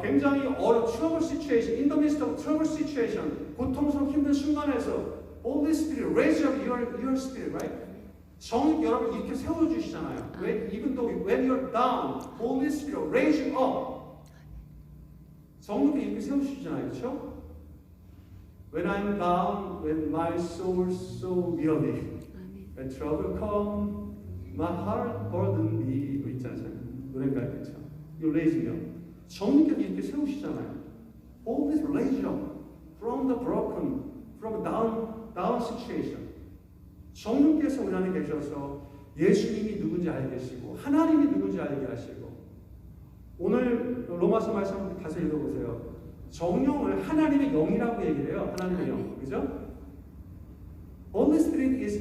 굉장히 trouble situation, in the midst of trouble situation, 고통스럽고 힘든 순간에서 Holy Spirit, raise up your spirit, right? 성령 여러분 이렇게 세워주시잖아요. Even though when you're down, Holy Spirit, raise you up. 성령께 이렇게 세우시잖아요, 그렇죠? When I'm down, when my soul's so weary, when trouble come, my heart burden me. 이거 있잖아요, 노래가 그렇죠? You raise me up. 성령께서 이렇게 세우시잖아요. Holy Spirit, raise you up from the broken, from down situation. 성령께서 우리 안에 계셔서 예수님이 누군지 알게 하시고 하나님이 누군지 알게 하시고 오늘 로마서 말씀 다시 읽어보세요. 성령을 하나님의 영이라고 얘기를 해요. 하나님의 영. 그죠? Holy Spirit is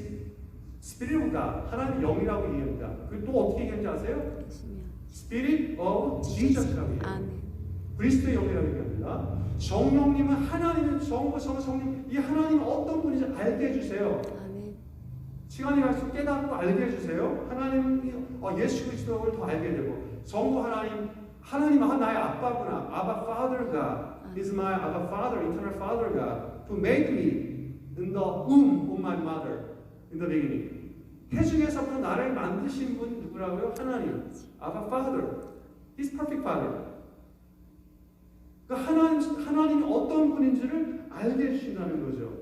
Spirit of God. 하나님의 영이라고 얘기합니다. 그리고 또 어떻게 얘기하는지 아세요? Spirit of Jesus라고 얘기해요. 그리스도의 영이라고 얘기합니다. 성령님은 하나님의 성령, 이 하나님은 어떤 분인지 알게 해주세요. 시간이 갈수록 깨닫고 알게 해주세요. 하나님이 예수 그리스도를 더 알게 되고 성부 하나님은 나의 아빠구나. 아바 Father가 is my Abba Father, eternal Father가 who made me in the womb of my mother in the beginning. 태중에서부터 나를 만드신 분 누구라고요? 하나님. Abba Father. He's perfect Father. 하나님이 어떤 분인지를 알게 해주신다는 거죠.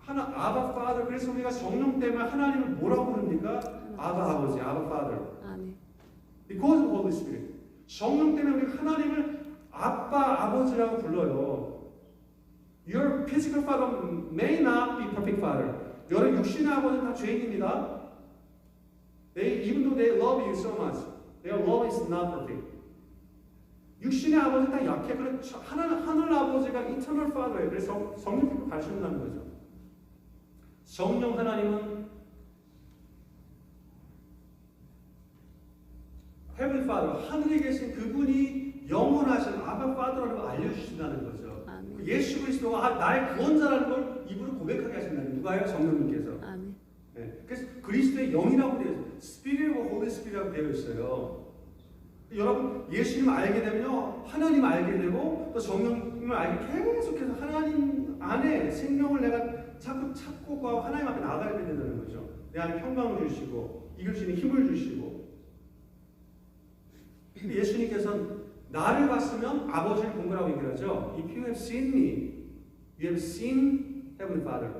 아바 파더. 그래서 우리가 성령 때문에 하나님을 뭐라고 부릅니까? 아바 아버지, 아바 파더. Because of Holy Spirit. 성령 때문에 우리가 하나님을 아빠 아버지라고 불러요. Your physical father may not be perfect father. 여러분 육신의 아버지는 다 죄인입니다. Even though they love you so much, their love is not perfect. 육신의 아버지는 다 약해. 그래서 하늘 아버지가 eternal father예요. 그래서 성령께서 가르친다는 거죠. 성령 하나님은 Heavenly Father, 하늘에 계신 그분이 영원하신 아바 파더라는 걸 알려주신다는 거죠. 예수 그리스도가 나의 구원자라는 걸 입으로 고백하게 하신다는 누가요? 성령님께서. 네. 그래서 그리스도의 영이라고 되어 있어요. Spirit of Holy Spirit이라고 되어 있어요. 여러분 예수님을 알게 되면요 하나님을 알게 되고 또 성령님을 알게 계속해서 하나님 안에 생명을 내가 자꾸 찾고 하나님 앞에 나가야 된다는 거죠. 내 안에 평강을 주시고 이길 수 있는 힘을 주시고 예수님께서는 나를 봤으면 아버지를 본 거라고 얘기를 하죠. If you have seen me, you have seen Heavenly Father.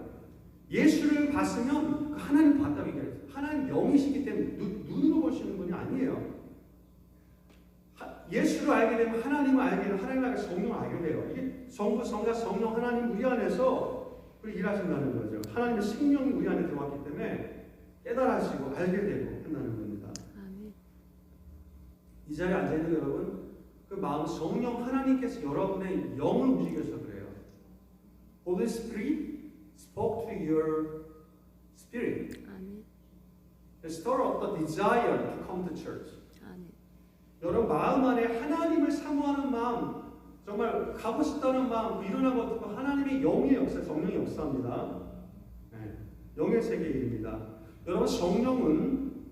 예수를 봤으면 하나님 봤다고 얘기해요. 하나님 영이시기 때문에 눈으로 보시는 분이 아니에요. 예수를 알게 되면 하나님을 알게 되면 하나님을 알게 성령을 알게 돼요. 이게 성부, 성자, 성령 하나님 우리 안에서 일하신다는 거죠. 하나님의 생명이 우리 안에 들어왔기 때문에 깨달으시고 알게 되고 한다는 겁니다. 이 자리에 앉아있는 여러분 그 마음 성령 하나님께서 여러분의 영을 움직여서 그래요. Holy Spirit spoke to your spirit. The story of the desire to come to church. 여러분 마음 안에 하나님을 사모하는 마음, 정말 가고 싶다는 마음, 일어난 것도 하나님의 영의 역사, 성령의 역사입니다. 네, 영의 세계입니다. 여러분 성령은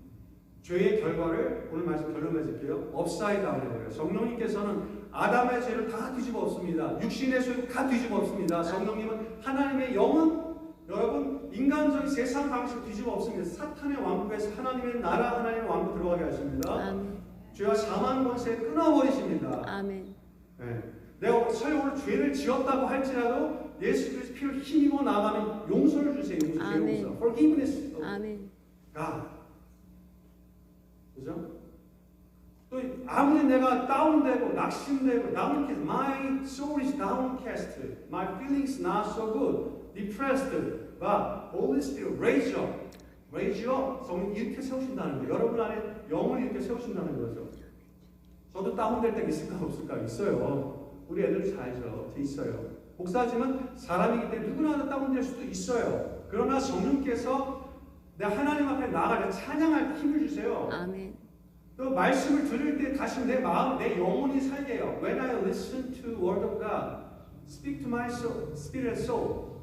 죄의 결과를 오늘 말씀 결론 맺을게요. 업사이드 다운 해버려요. 성령님께서는 아담의 죄를 다 뒤집어 엎습니다. 육신의 죄를 다 뒤집어 엎습니다. 성령님은 하나님의 영은 여러분 인간적인 세상 방식을 뒤집어 엎습니다. 사탄의 왕국에서 하나님의 나라 하나님의 왕국 들어가게 하십니다. 아멘. 죄와 사망 권세 끊어버리십니다. 아멘. 네. 내가 설령 죄를 지었다고 할지라도 예수 그리스도 피를 힘입어 나가면 용서를 주세요. 아멘. 용서. Forgiveness. 아멘. God. 그죠? 또 아무리 내가 다운되고 낙심되고 downcast, my soul is downcast, my feelings not so good, depressed, but Holy Spirit raise up, raise up. 성령 이렇게 세우신다는 거예요. 여러분 안에 영을 이렇게 세우신다는 거죠. 저도 다운될 때 있을까 없을까? 있어요. 우리 애들 다 알죠. 있어요. 목사지만 사람이기 때문에 누구나 다운될 수도 있어요. 그러나 성령께서 내 하나님 앞에 나아가 찬양할 힘을 주세요. 아멘. 또 말씀을 들을 때 다시 내 마음, 내 영혼이 살게 해요. When I listen to word of God, speak to my soul, spirit and soul.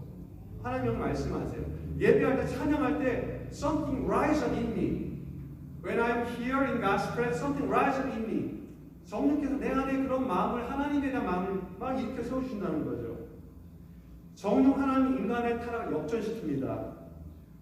하나님 영 말씀하세요. 예배할 때 찬양할 때 something rise up in me. When I'm here in God's presence, something rise up in me. 성령께서 내 안에 그런 마음을 하나님에 대한 마음을 막 일으켜 세우신다는 거죠. 성령 하나님 인간의 타락을 역전시킵니다.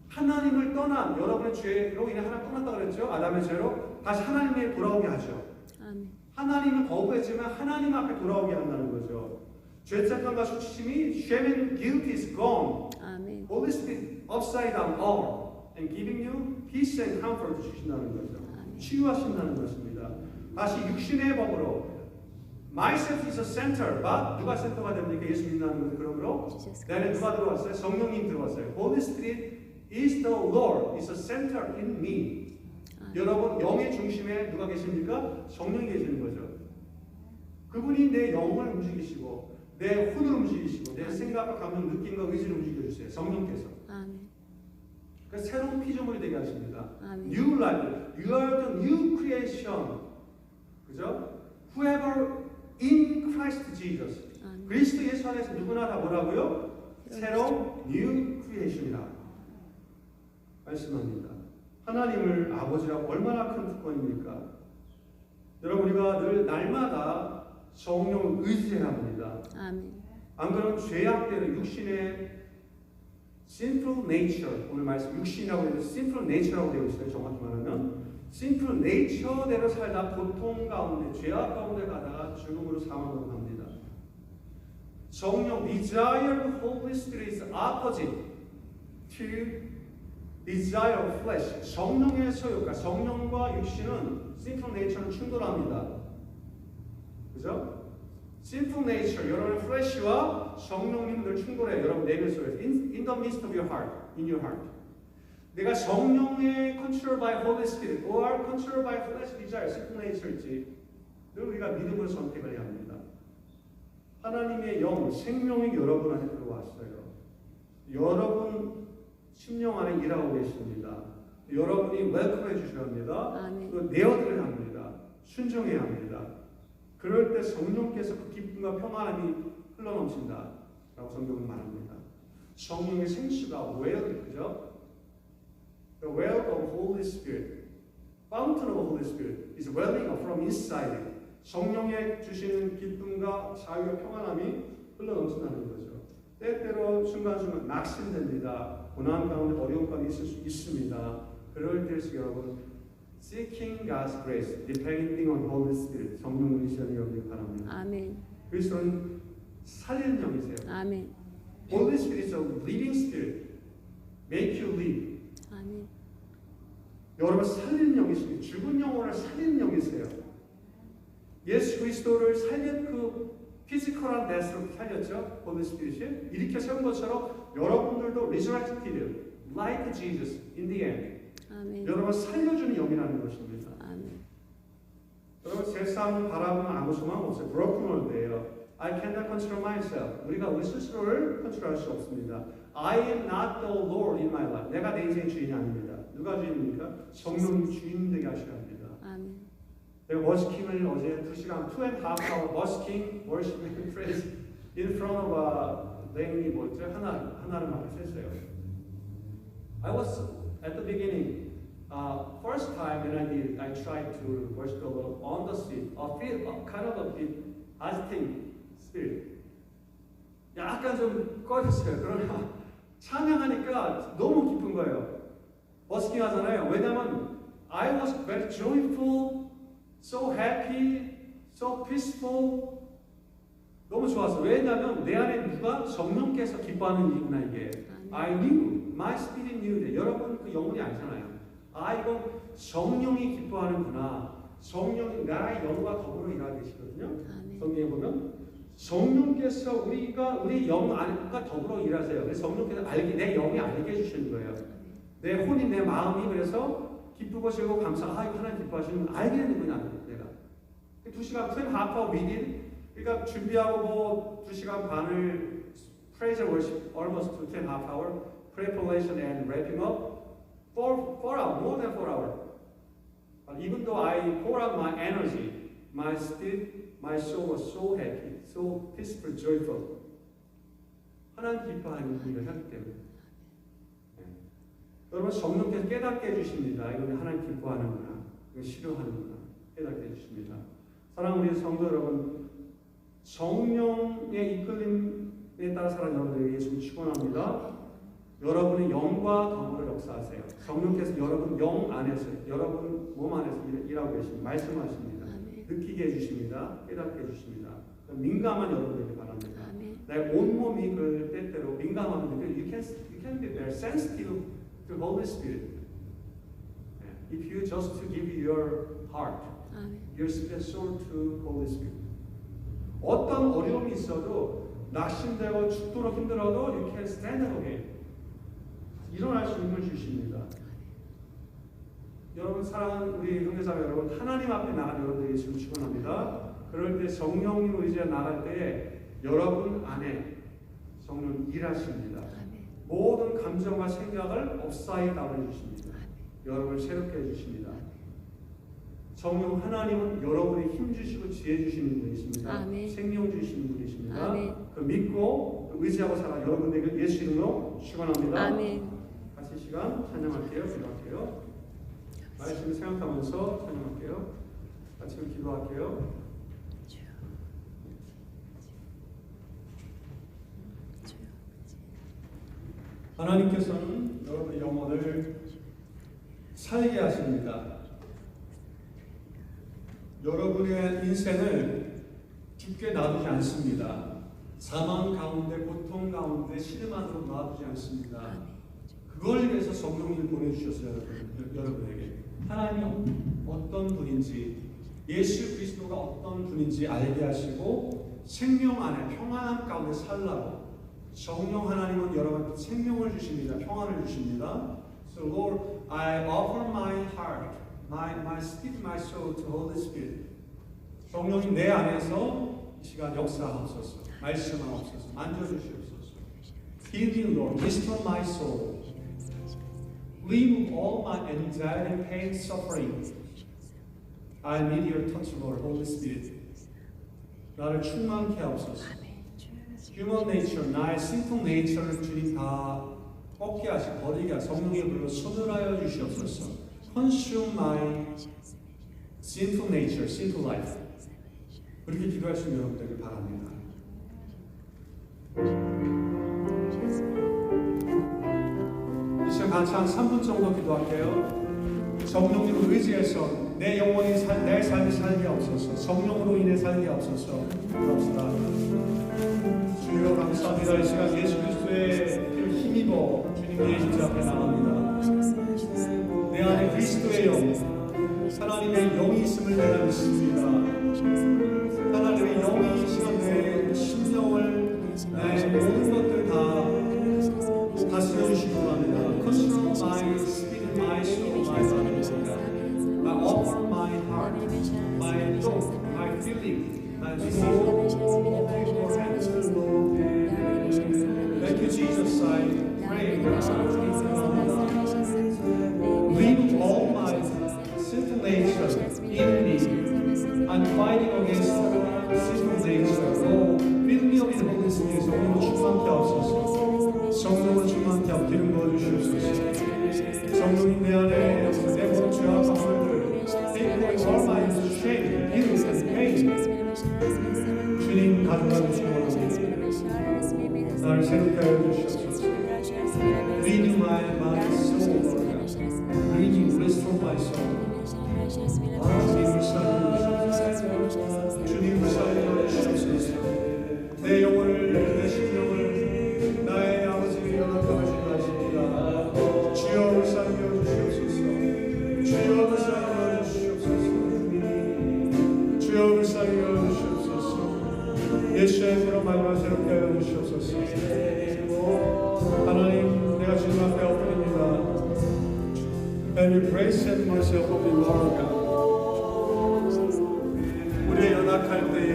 하나님을 떠난 여러분의 죄로 인해 하나님 떠났다고 그랬죠. 아담의 죄로 다시 하나님에 돌아오게 하죠. 아멘. 하나님은 거부했지만 하나님 앞에 돌아오게 한다는 거죠. 죄책감과 수치심이 shame and guilt is gone. 아멘. Holy Spirit upside down all and giving you peace and comfort 주신다는 거죠. 아멘. 치유하신다는 것입니다. 다시 육신의 법으로 myself is a center. 누가 센터가 됩니까? 예수 믿는다는 것은 그러므로 내 안에 누가 들어왔어요? 성령님 들어왔어요. Holy Spirit is the Lord, is a center in me. 여러분 영의 중심에 누가 계십니까? 성령이 계시는 거죠. 그분이 내 영을 움직이시고 내 혼을 움직이시고 내 생각과 감정, 느낌과 의지를 움직여주세요. 성령께서. 아멘. 그래서 새로운 피조물이 되게 하십니다. 아멘. New life, you are the new creation. 그죠? Whoever in Christ Jesus. 아멘. 그리스도 예수 안에서 누구나 다 뭐라고요? 새로운 new creation이라 말씀합니다. 하나님을 아버지라고 얼마나 큰 특권입니까? 여러분 우리가 늘 날마다 성령을 의지해야 합니다. 아멘. 안 그러면 죄악대로 육신의 sinful nature, 오늘 말씀 육신이라고 해서 sinful nature라고 되어 있어요. 정확히 말하면 sinful nature대로 살다 고통 가운데 죄악 가운데 가다가 죽음으로 사망으로 갑니다. 성령 desire of Holy Spirit is opposite to desire of flesh. 성령의 소욕과 성령과 육신은 sinful nature는 충돌합니다. 그죠? sinful nature, 여러분의 flesh와 성령님들 충돌해요. 여러분 내면 속에서 in the midst of your heart, in your heart. 내가 성령의 control by Holy Spirit or control by flesh desire, sinful nature일지 늘 우리가 믿음을 선택을 해야 합니다. 하나님의 영, 생명이 여러분 안에 들어왔어요. 여러분 심령 안에 일하고 계십니다. 여러분이 웰컴해 주셔야 합니다. 또 내어드려야 합니다. 순종해야 합니다. 그럴 때 성령께서 그 기쁨과 평안함이 흘러넘친다 라고 성경은 말합니다. 성령의 생수가 well, 그죠? The well of Holy Spirit, fountain of Holy Spirit is welling up from inside. 성령의 주시는 기쁨과 자유와 평안함이 흘러넘친다는 거죠. 때때로 순간순간 낙심됩니다. 고난 가운데 어려움 가운데 있을 수 있습니다. 그럴 때일수록 여러분 seeking God's grace, depending on Holy Spirit, 성령을 의지하는 여러분이 바랍니다. 아멘. 그리스도는 살리는 영이세요. 아멘. Holy Spirit is a living spirit, make you live. 아멘. 여러분 살리는 영이십니다. 죽은 영혼을 살리는 영이세요. 예수 그리스도를 살린 그 피지컬한 데스로 살렸죠. Holy Spirit이 일으켜 세운 것처럼 여러분들도 resurrected like Jesus in the end. 아멘. 여러분 살려주는 영이라는 것입니다. 아멘. 여러분 세상을 바라보면 아무 소망 없어요. broken world예요. I cannot control myself. 우리가 우리 스스로를 컨트롤할 수 없습니다. I am not the Lord in my life. 내가 내 인생의 주인이 아닙니다. 누가 주인입니까? 성령님 주인 되게 하셔야 합니다. 아멘. 내가 버스킹을 어제 2시간 2.5 hour 버스킹 worship and praise in front of a lady 뭐였죠? 하나를 막 했어요. I was at the beginning First time when I tried to worship the Lord on the street, I feel kind of a bit agitating spirit. 약간 좀 꺼졌어요. 그러나 찬양하니까 너무 기쁜 거예요. 버스킹 하잖아요. 왜냐면 I was very joyful, so happy, so peaceful. 너무 좋았어. 왜냐면 내 안에 누가 성령께서 기뻐하는 일이구나 이게. I knew, my spirit knew that. 여러분 그 영혼이 알잖아요. 아 이건 성령이 기뻐하는구나. 성령이 나의 영과 더불어 일하고 계시거든요. 성경에 보면 성령께서 우리 영 안과 더불어 일하세요. 그래서 성령께서 내 영이 알게 해주시는 거예요. 내 혼이 내 마음이 그래서 기쁘고 즐거고 감사하고 이거 하나님 기뻐하시는 거 알게 되는구나 내가. 2시간 2.5 reading 그러니까 준비하고 뭐 2시간 반을 praise and worship almost 2.5 hour preparation and wrapping up 4 hours, more than 4 hours. But even though I pour out my energy, my spirit, my soul was so happy, so peaceful, joyful. 하나님 기뻐하는 일을 하기 때문에. 네. 여러분 성령께서 깨닫게 해주십니다. 이건 하나님 기뻐하는구나, 이건 싫어하는구나 깨닫게 해주십니다. 사랑하는 우리 성도 여러분, 성령의 이끌림에 따라 살아가는 여러분들에게 예수님 축원합니다. 여러분의 영과 더불어 역사하세요. 성령께서 여러분 영 안에서, 여러분 몸 안에서 일하고 계십니다. 말씀하십니다. 느끼게 해주십니다. 깨닫게 해주십니다. 민감한 여러분에게 바랍니다. 내 온몸이 그 때때로 민감하면 you can be very sensitive to Holy Spirit. If you just to give your heart, your spirit, soul to Holy Spirit. 어떤 어려움이 있어도 낙심되고 죽도록 힘들어도 you can stand up again. 일어날 수 있는 걸 주십니다. 여러분 사랑하는 우리 형제자매 여러분, 하나님 앞에 나간 여러분들에게 지금 축원합니다. 그럴 때 성령님 의지에 나갈 때에 여러분 안에 성령 일하십니다. 모든 감정과 생각을 업사이드 다운 해주십니다. 여러분을 새롭게 해주십니다. 성령 하나님은 여러분이 힘 주시고 지혜 주시는 분이십니다. 생명 주시는 분이십니다. 그 믿고 의지하고 살아 여러분에게 예수 이름으로 축원합니다. 같이 시간 찬양할게요. 기도할게요. 말씀을 생각하면서 찬양할게요. 같이 기도할게요. 하나님께서는 여러분의 영혼을 살게 하십니다. 여러분의 인생을 죽게 놔두지 않습니다. 사망 가운데, 고통 가운데, 시름 안으로 놔두지 않습니다. 그걸 위해서 성령님을 보내주셨어요. 여러분에게. 하나님이 어떤 분인지, 예수 그리스도가 어떤 분인지 알게 하시고 생명 안에 평안함 가운데 살라고 성령 하나님은 여러분께 생명을 주십니다. 평안을 주십니다. So Lord, I offer my heart, my spirit, my soul to Holy Spirit. 성령님 내 안에서 이 시간 역사하옵소서. 말씀하옵소서. 만져주시옵소서. Heal me, Lord. Restore my soul. Remove all my anxiety, pain, suffering. I need your touch, Lord, Holy Spirit. 나를 충만케 하옵소서. Human nature, 나의 sinful nature를 주님 다 꺾게 하시고 버리게 하시고 성령의 불로 소멸하여 주시옵소서. Consume my sinful nature, sinful life. 그렇게 기도할 수 있는 여러분들에게 바랍니다. 이 시간 같이 한 3분 정도 기도할게요. 성령님을 의지해서 내 영혼이 내 삶이 살게 하옵소서. 성령으로 인해 살게 하옵소서. 기도합시다. 주여 감사합니다. 이 시간 예수 그리스도의 피를 힘입어 주님의 십자 앞에 나갑니다. 내 안에 그리스도의 영, 하나님의 영이 있음을 내가 믿습니다. 하나님의 영이 이 시간 내 심령을, 내 모든 것들 다 다스려 주시기 바랍니다. Control my spirit, my soul, my body. I offer my heart, my thought, my feeling, my soul, open your hands. Thank you, Jesus. I pray. Remove all my sinful nature in me. I'm fighting against sinful nature. Oh, fill me up in the Holy Spirit. 성령으로 충만케 하옵소서. 성령으로 충만케 하고 기름 부어 주시옵소서. 성령님 내 안에 내 주님 가져가 주시고 나를 새롭게 하여 주시옵소서. Renew my soul, renew, restore my soul. 주님 살려 주시옵소서. 내 영혼을, 내 심령을 나의 아버지께 연합하여 주시옵소서. 주여 살려 주시옵소서. 주여 살려 주시옵소서. 주여 살려 주시옵소서. 예수의 이름으로 말씀하 새롭게 하여 주시옵소서. 하나님, 내가 주님 앞에 엎드립니다. Every grace and mercy upon me, Lord God. 우리의 연약할 때에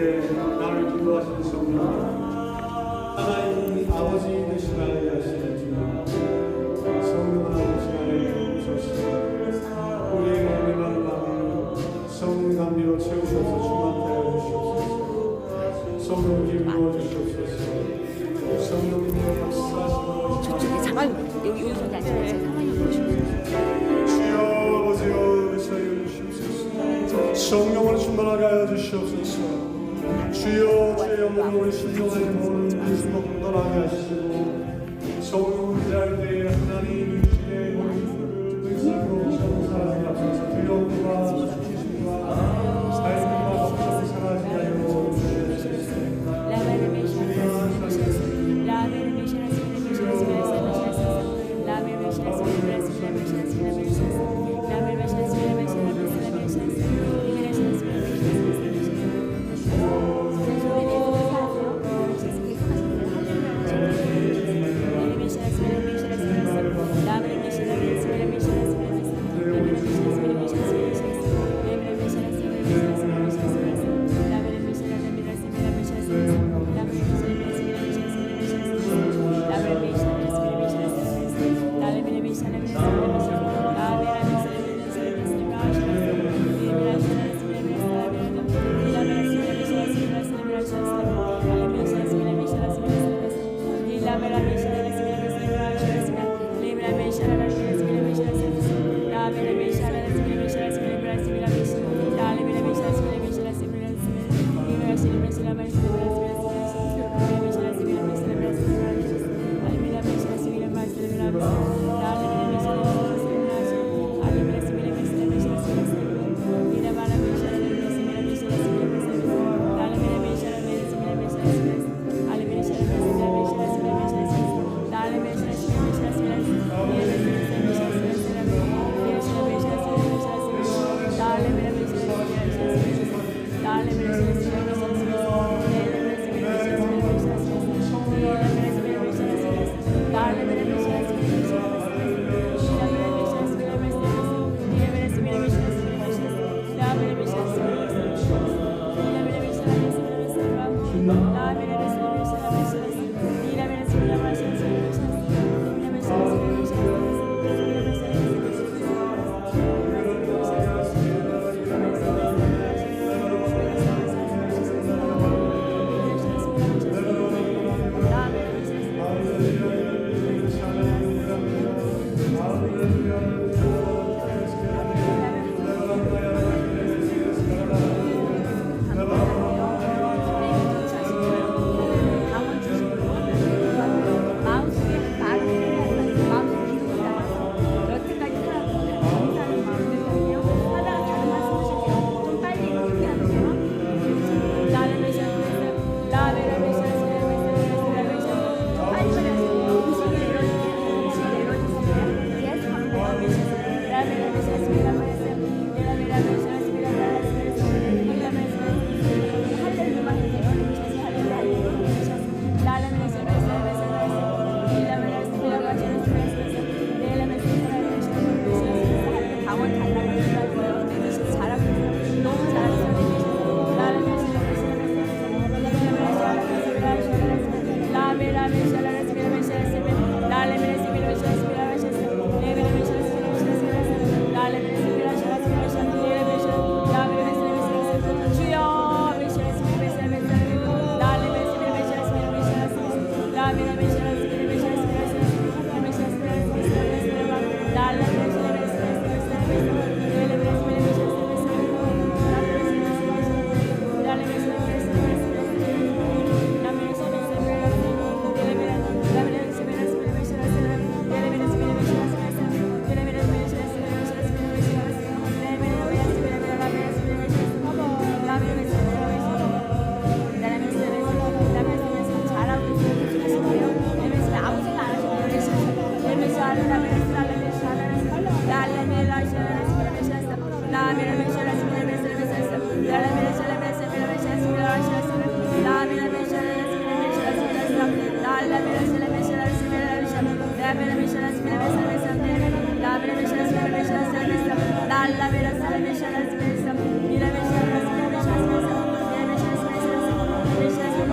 나를 기도하시는 성령, 하나님 아버지 되시라 하시는 주님, 성령 하나님 시간에 주옵소서. 우리의 마음을 성령 감비로 채우셔서 충만하여 주시옵소서. 성령 기름 부어 주시옵소서. 성령님의 역사하시는 저쪽에 잠깐 여기 손이 앉아서 상황이 보시면 성령을 충만하게 하여 주시옵소서. 주여 주의 영으로 우리 심령의 모든 의심을 분별하게 하시고 성령을 기대할 때에 하나님 주의 모든 의심으로 사랑하게 하소서. 두려움과 수치심과 삶과 걱정을 사랑하게 하여 주시옵소서.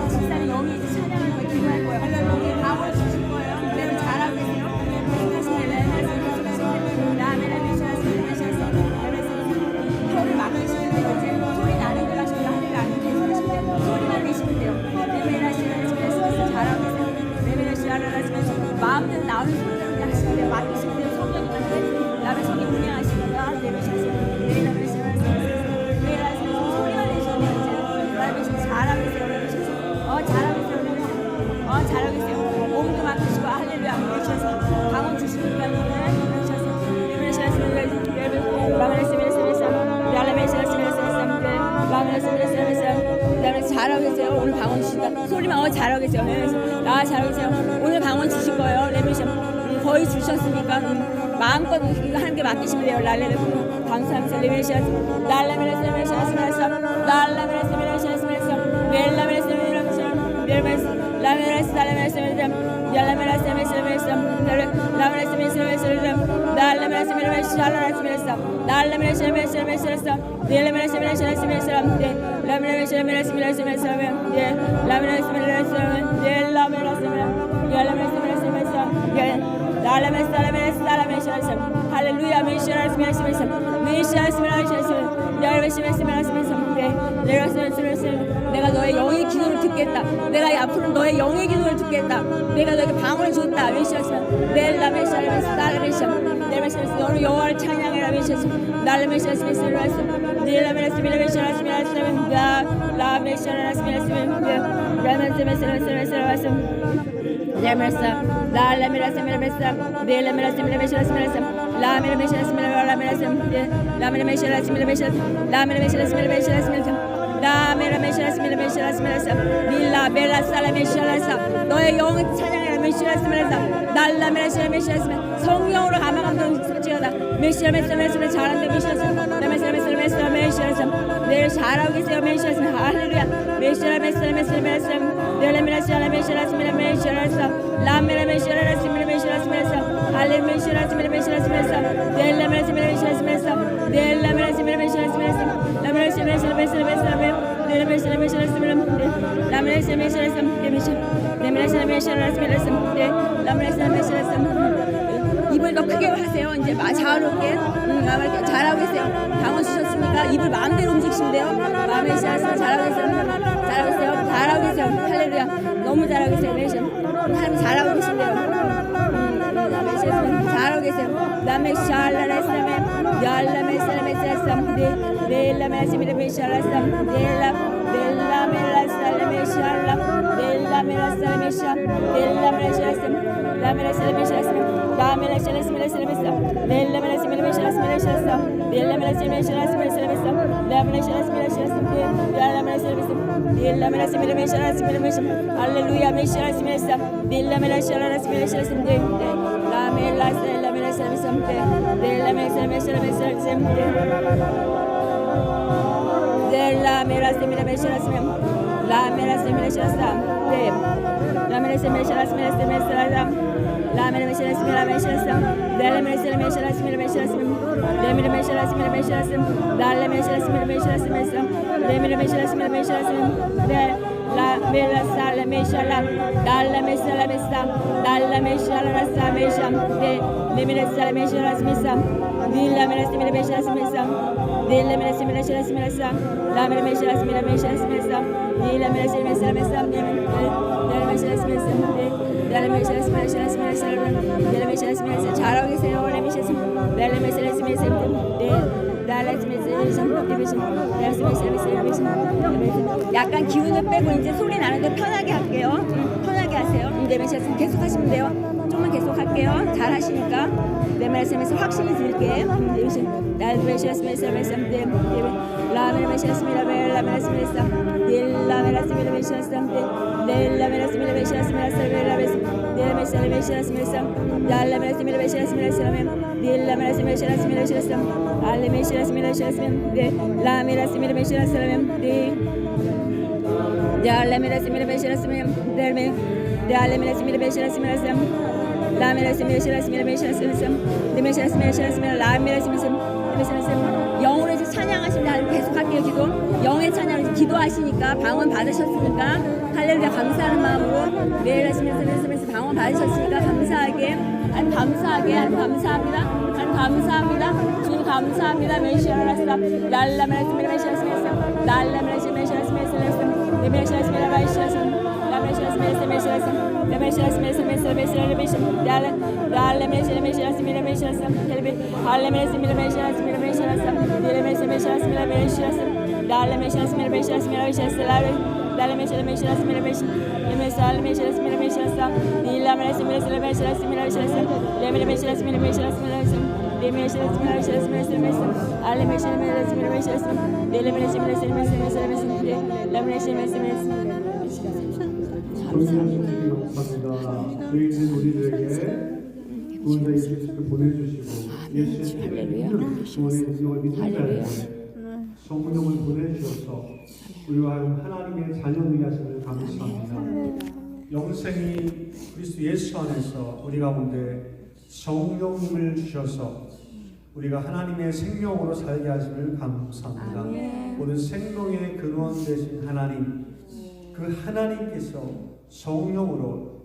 집사님 영이 이제 찬양할 거예요. 기도할 거예요. 할렐루야. 방울 주실 거예요. 그대로 잘하고 계세요. 혀를 막으시면 돼요. 이제 소리 나는 대로 하시면 할렐루야 안 되세요. 소리만 내시면 돼요. 잘하고 계세요. 마음대로 나오는 소리대로 그냥 하시면 돼요. 맡기시면 돼요. 성령님한테 남의 성이 운행하시니까 내려오시면 소리만 내시면 돼요. 이제 잘하고 계세요. 잘하고 계세요. 잘하고 계세요. 몸도 맡기시고 할렐루야 내셔서 방언 주시니까 잘하고 계세요. 오늘 방언 주신다. 소리만 잘하고 계세요. 잘하고 계세요. 오늘 방언 주실 거예요. 레미션 거의 주셨으니까 마음껏 이거 하는 게 맡기시면 돼요. 랄레레 감사합니다. 레미션 랄레미레스 할렐루야. 내가 너의 영의 기도를 듣겠다. 내가 앞으로 너의 영의 기도를 듣겠다. 내가 너에게 방언을 줬다. 너는 여호와를 찬양해라. 너의 영을 찬양해라. 성령으로 감화감동 솔직하다. 잘한다. 내일 잘하고 계세요. 할렐루야. 입을 더 크게 하세요. 이제 자유롭게 잘하고 계세요. 방언 주셨으니까 입을 마음대로 움직이시면 돼요. 마음에 잘하고 계세요. 할렐루야. 너무 잘하고 계세요. 하나님 잘하고 계신데요. 잘하고 계세요. 잘하고 계세요. 약간 기운을 빼고 이제 소리 나는데 편하게 할게요. 편하게 하세요. 계속 하시면 돼요. 조금만 계속 할게요. 잘 하시니까 내 말씀에서 확신이 들게. 영으로 이제 찬양하십니다. 계속할게요. 기도. 영의 찬양을 기도하시니까 방언 받으셨으니까 할렐루야 감사하는 마음으로 매일 하시면서 방언 받으셨으니까 감사하게 하나님 감사하게 하나님 감사합니다. 하나님 감사합니다. 주님 감사합니다. 메시아라스다 랄라메라스미라 메시아스메스 랄라메라스 메시아스메스 메시아스메라 메시아스 라메시아스메스 메시아스 레메시아스메스 메시아스 랄라메시아 메시아스미라 메시아스 할레메시미라 메시아스미라 메시아스 딜레메시아스미라 메시아스 랄라메시아스미라 메시아스미라 메시아스 랄라메시아 메시아스미라 메시아스 레메시아 메시아스미라 메시아스 딜라메시미라 메시아스미라 메시아스 레메시아스미라 메시아스 감사합니다. 저희는 우리들에게 구원자 예수 그리스도를 보내주시고 예수의 구원의 능력을 믿는 자에게 성령을 보내주셔서 우리와 하여금 하나님의 자녀되게 하심을 감사합니다. 영생이 그리스도 예수 안에서 우리 가운데 성령님을 주셔서 우리가 하나님의 생명으로 살게 하심을 감사합니다. 모든 생명의 근원 되신 하나님, 그 하나님께서 성령으로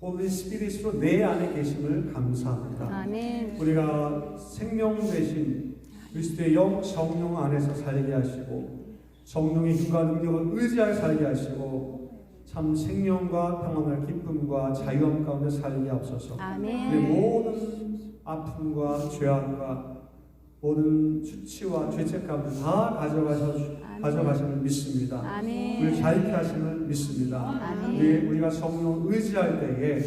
홀리 스피릿으로 내 안에 계심을 감사합니다. 아멘. 우리가 생명 되신 그리스도의 영 성령 안에서 살게 하시고 성령의 힘과 능력을 의지하여 살게 하시고 참 생명과 평안과 기쁨과 자유함 가운데 살게 하옵소서. 아멘. 모든 아픔과 죄악과 모든 수치와 죄책감을 다 가져가심을 믿습니다. 아멘. 우리를 자유케 하심을 믿습니다. 아멘. 우리가 성령을 의지할 때에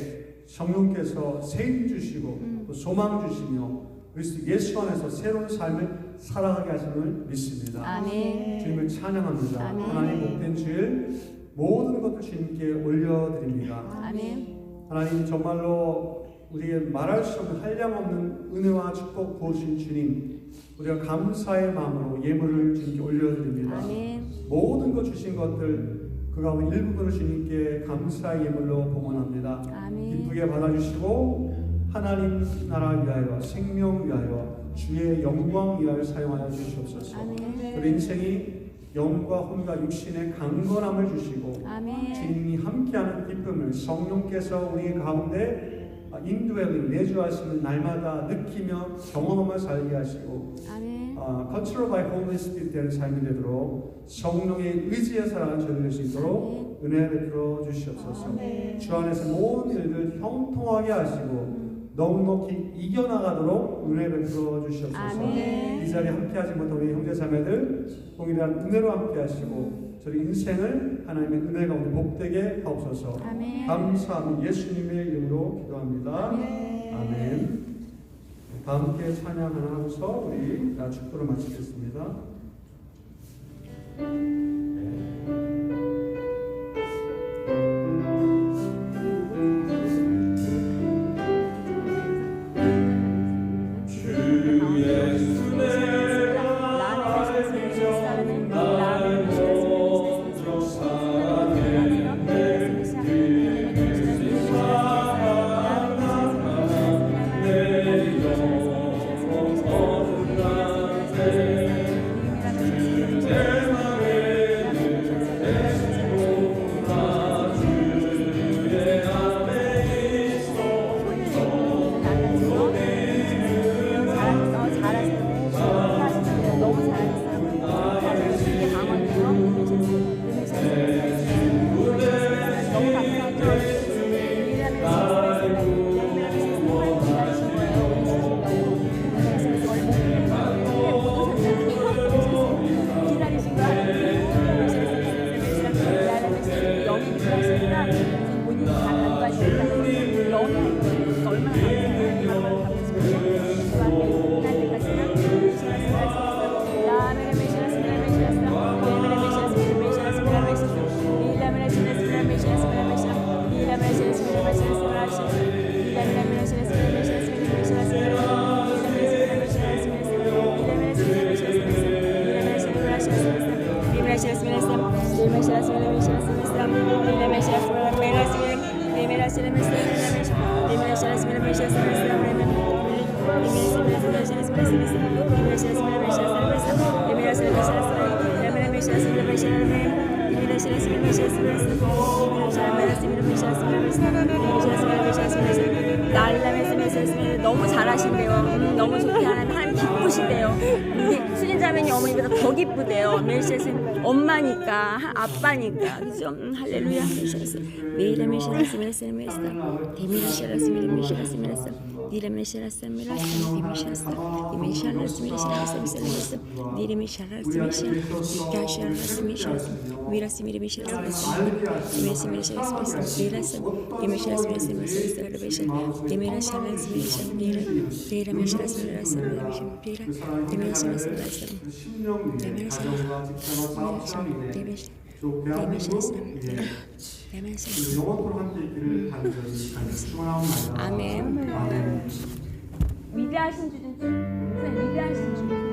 성령께서 세임 주시고 또 소망 주시며 그리스도 예수 안에서 새로운 삶을 살아가게 하심을 믿습니다. 아멘. 주님을 찬양합니다. 아멘. 하나님 복된 주일 모든 것을 주님께 올려드립니다. 아멘. 하나님 정말로 우리의 말할 수 없는 한량없는 은혜와 축복 부으신 주님, 우리가 감사의 마음으로 예물을 주님께 올려드립니다. 아멘. 모든 것 주신 것들 그 가운데 일부분을 주님께 감사의 예물로 봉헌합니다. 아멘. 기쁘게 받아주시고 하나님 나라 위하여 생명 위하여 주의 영광 위하여 사용하여 주시옵소서. 아멘. 우리 인생이 영과 혼과 육신의 강건함을 주시고 아멘. 주님이 함께하는 기쁨을 성령께서 우리 가운데 인도하여 내주하시는 날마다 느끼며 경험하며 살게 하시고 컨트롤 바이 홀리 스피릿 되는 삶이 되도록 성령의 의지에 살아가는 저희들 될 수 있도록 은혜 베풀어 주시옵소서. 주 안에서 모든 일들 형통하게 하시고 넉넉히 이겨나가도록 은혜 베풀어 주시옵소서. 이 자리에 함께하지 못한 우리 형제 자매들 동일한 은혜로 함께하시고 저희 인생을 하나님의 은혜 가운데 복되게 하옵소서. 감사하며 예수님의 이름으로 기도합니다. 아멘. 다 함께 찬양 하나 하고서 우리 축도를 마치겠습니다. 내 맘에 너무 잘하신대요. 너무 좋게 하나님 기쁘시대요. 근데 수진자매님 어머니보다 더 기쁘대요. 멜시아스는 엄마니까 아빠니까 그죠? 할렐루야. 멜시아스 메이라 멜시아스 멜시아스 멜시아스 데미라시아스 멜시아스 멜시아스 니라 멜시아스 멜시아스 데미샤스 데미샤스 멜시아스 멜시아스 니라 멜시아스 멜시아스 가시아스 멜시아스 미라스 멜시아스 멜시아스 멜시아스 미라스 데미샤스 멜시아스 멜시아스 데미라시아스 멜시아스 데미라 멜시아스 멜시아스 데미라시아스 멜시아스 영원토록 함께 있기를 간절히 축원합니다. 아멘. 위대하신 주님, 위대하신 주님.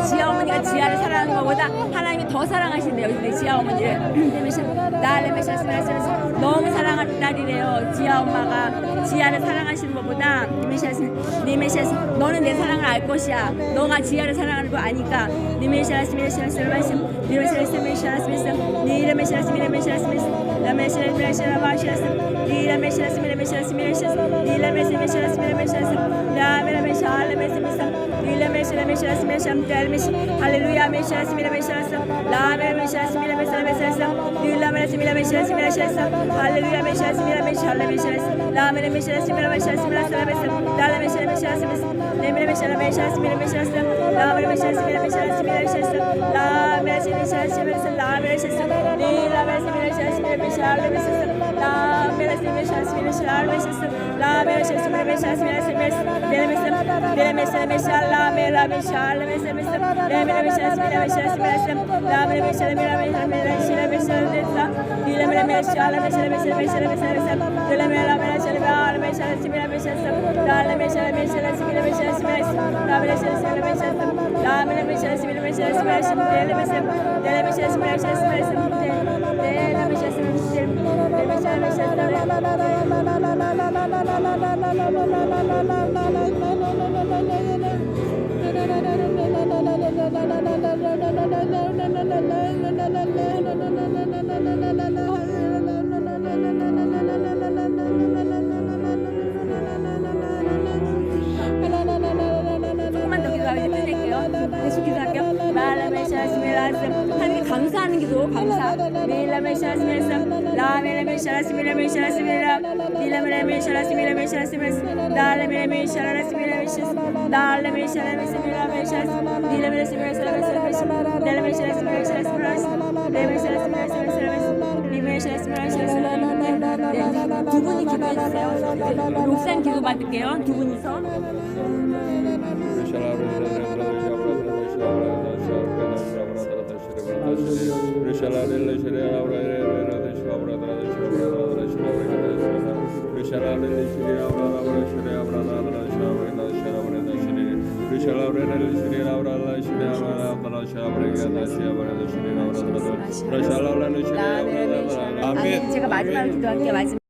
지아 어머니가 지아를 사랑하는 것보다 하나님이 더 사랑하신대요. 지아 어머니를 너무 사랑하는 딸이래요. 지아 엄마가 지아를 사랑하시는 것보다 니메시아스 너는 내 사랑을 알 것이야. 너가 지아를 사랑하는 거 아니까 니메시아스 할렐루야 메시아스 미라메시아스 라메 메시아스 미라메시아스 닐라메시 미라메시아스 미라메시아스 할렐루야 메시아스 미라메시아스 할렐루야 라메 메시아스 미라메시아스 미라메시아스 달메 메시아스 네메 메시아스 미라메시아스 라메 메시아스 미라메시아스 미라메시아스 라메 메시아스 미라메시아스 라메 메시아스 닐라메시 미라메시아스 미라메시아스 라메 메시아스 미라메시아스 라메 메시아스 미라메시아스 조금만 더 기도하고 이제 끝낼게요. 계속 기도할게요. 하나님께 감사하는 기도 감사. 두 분이 기도해주세요. 록산 기도 받을게요. 두 분이서. 아멘. 제가 마지막으로 기도할게요. 마지막.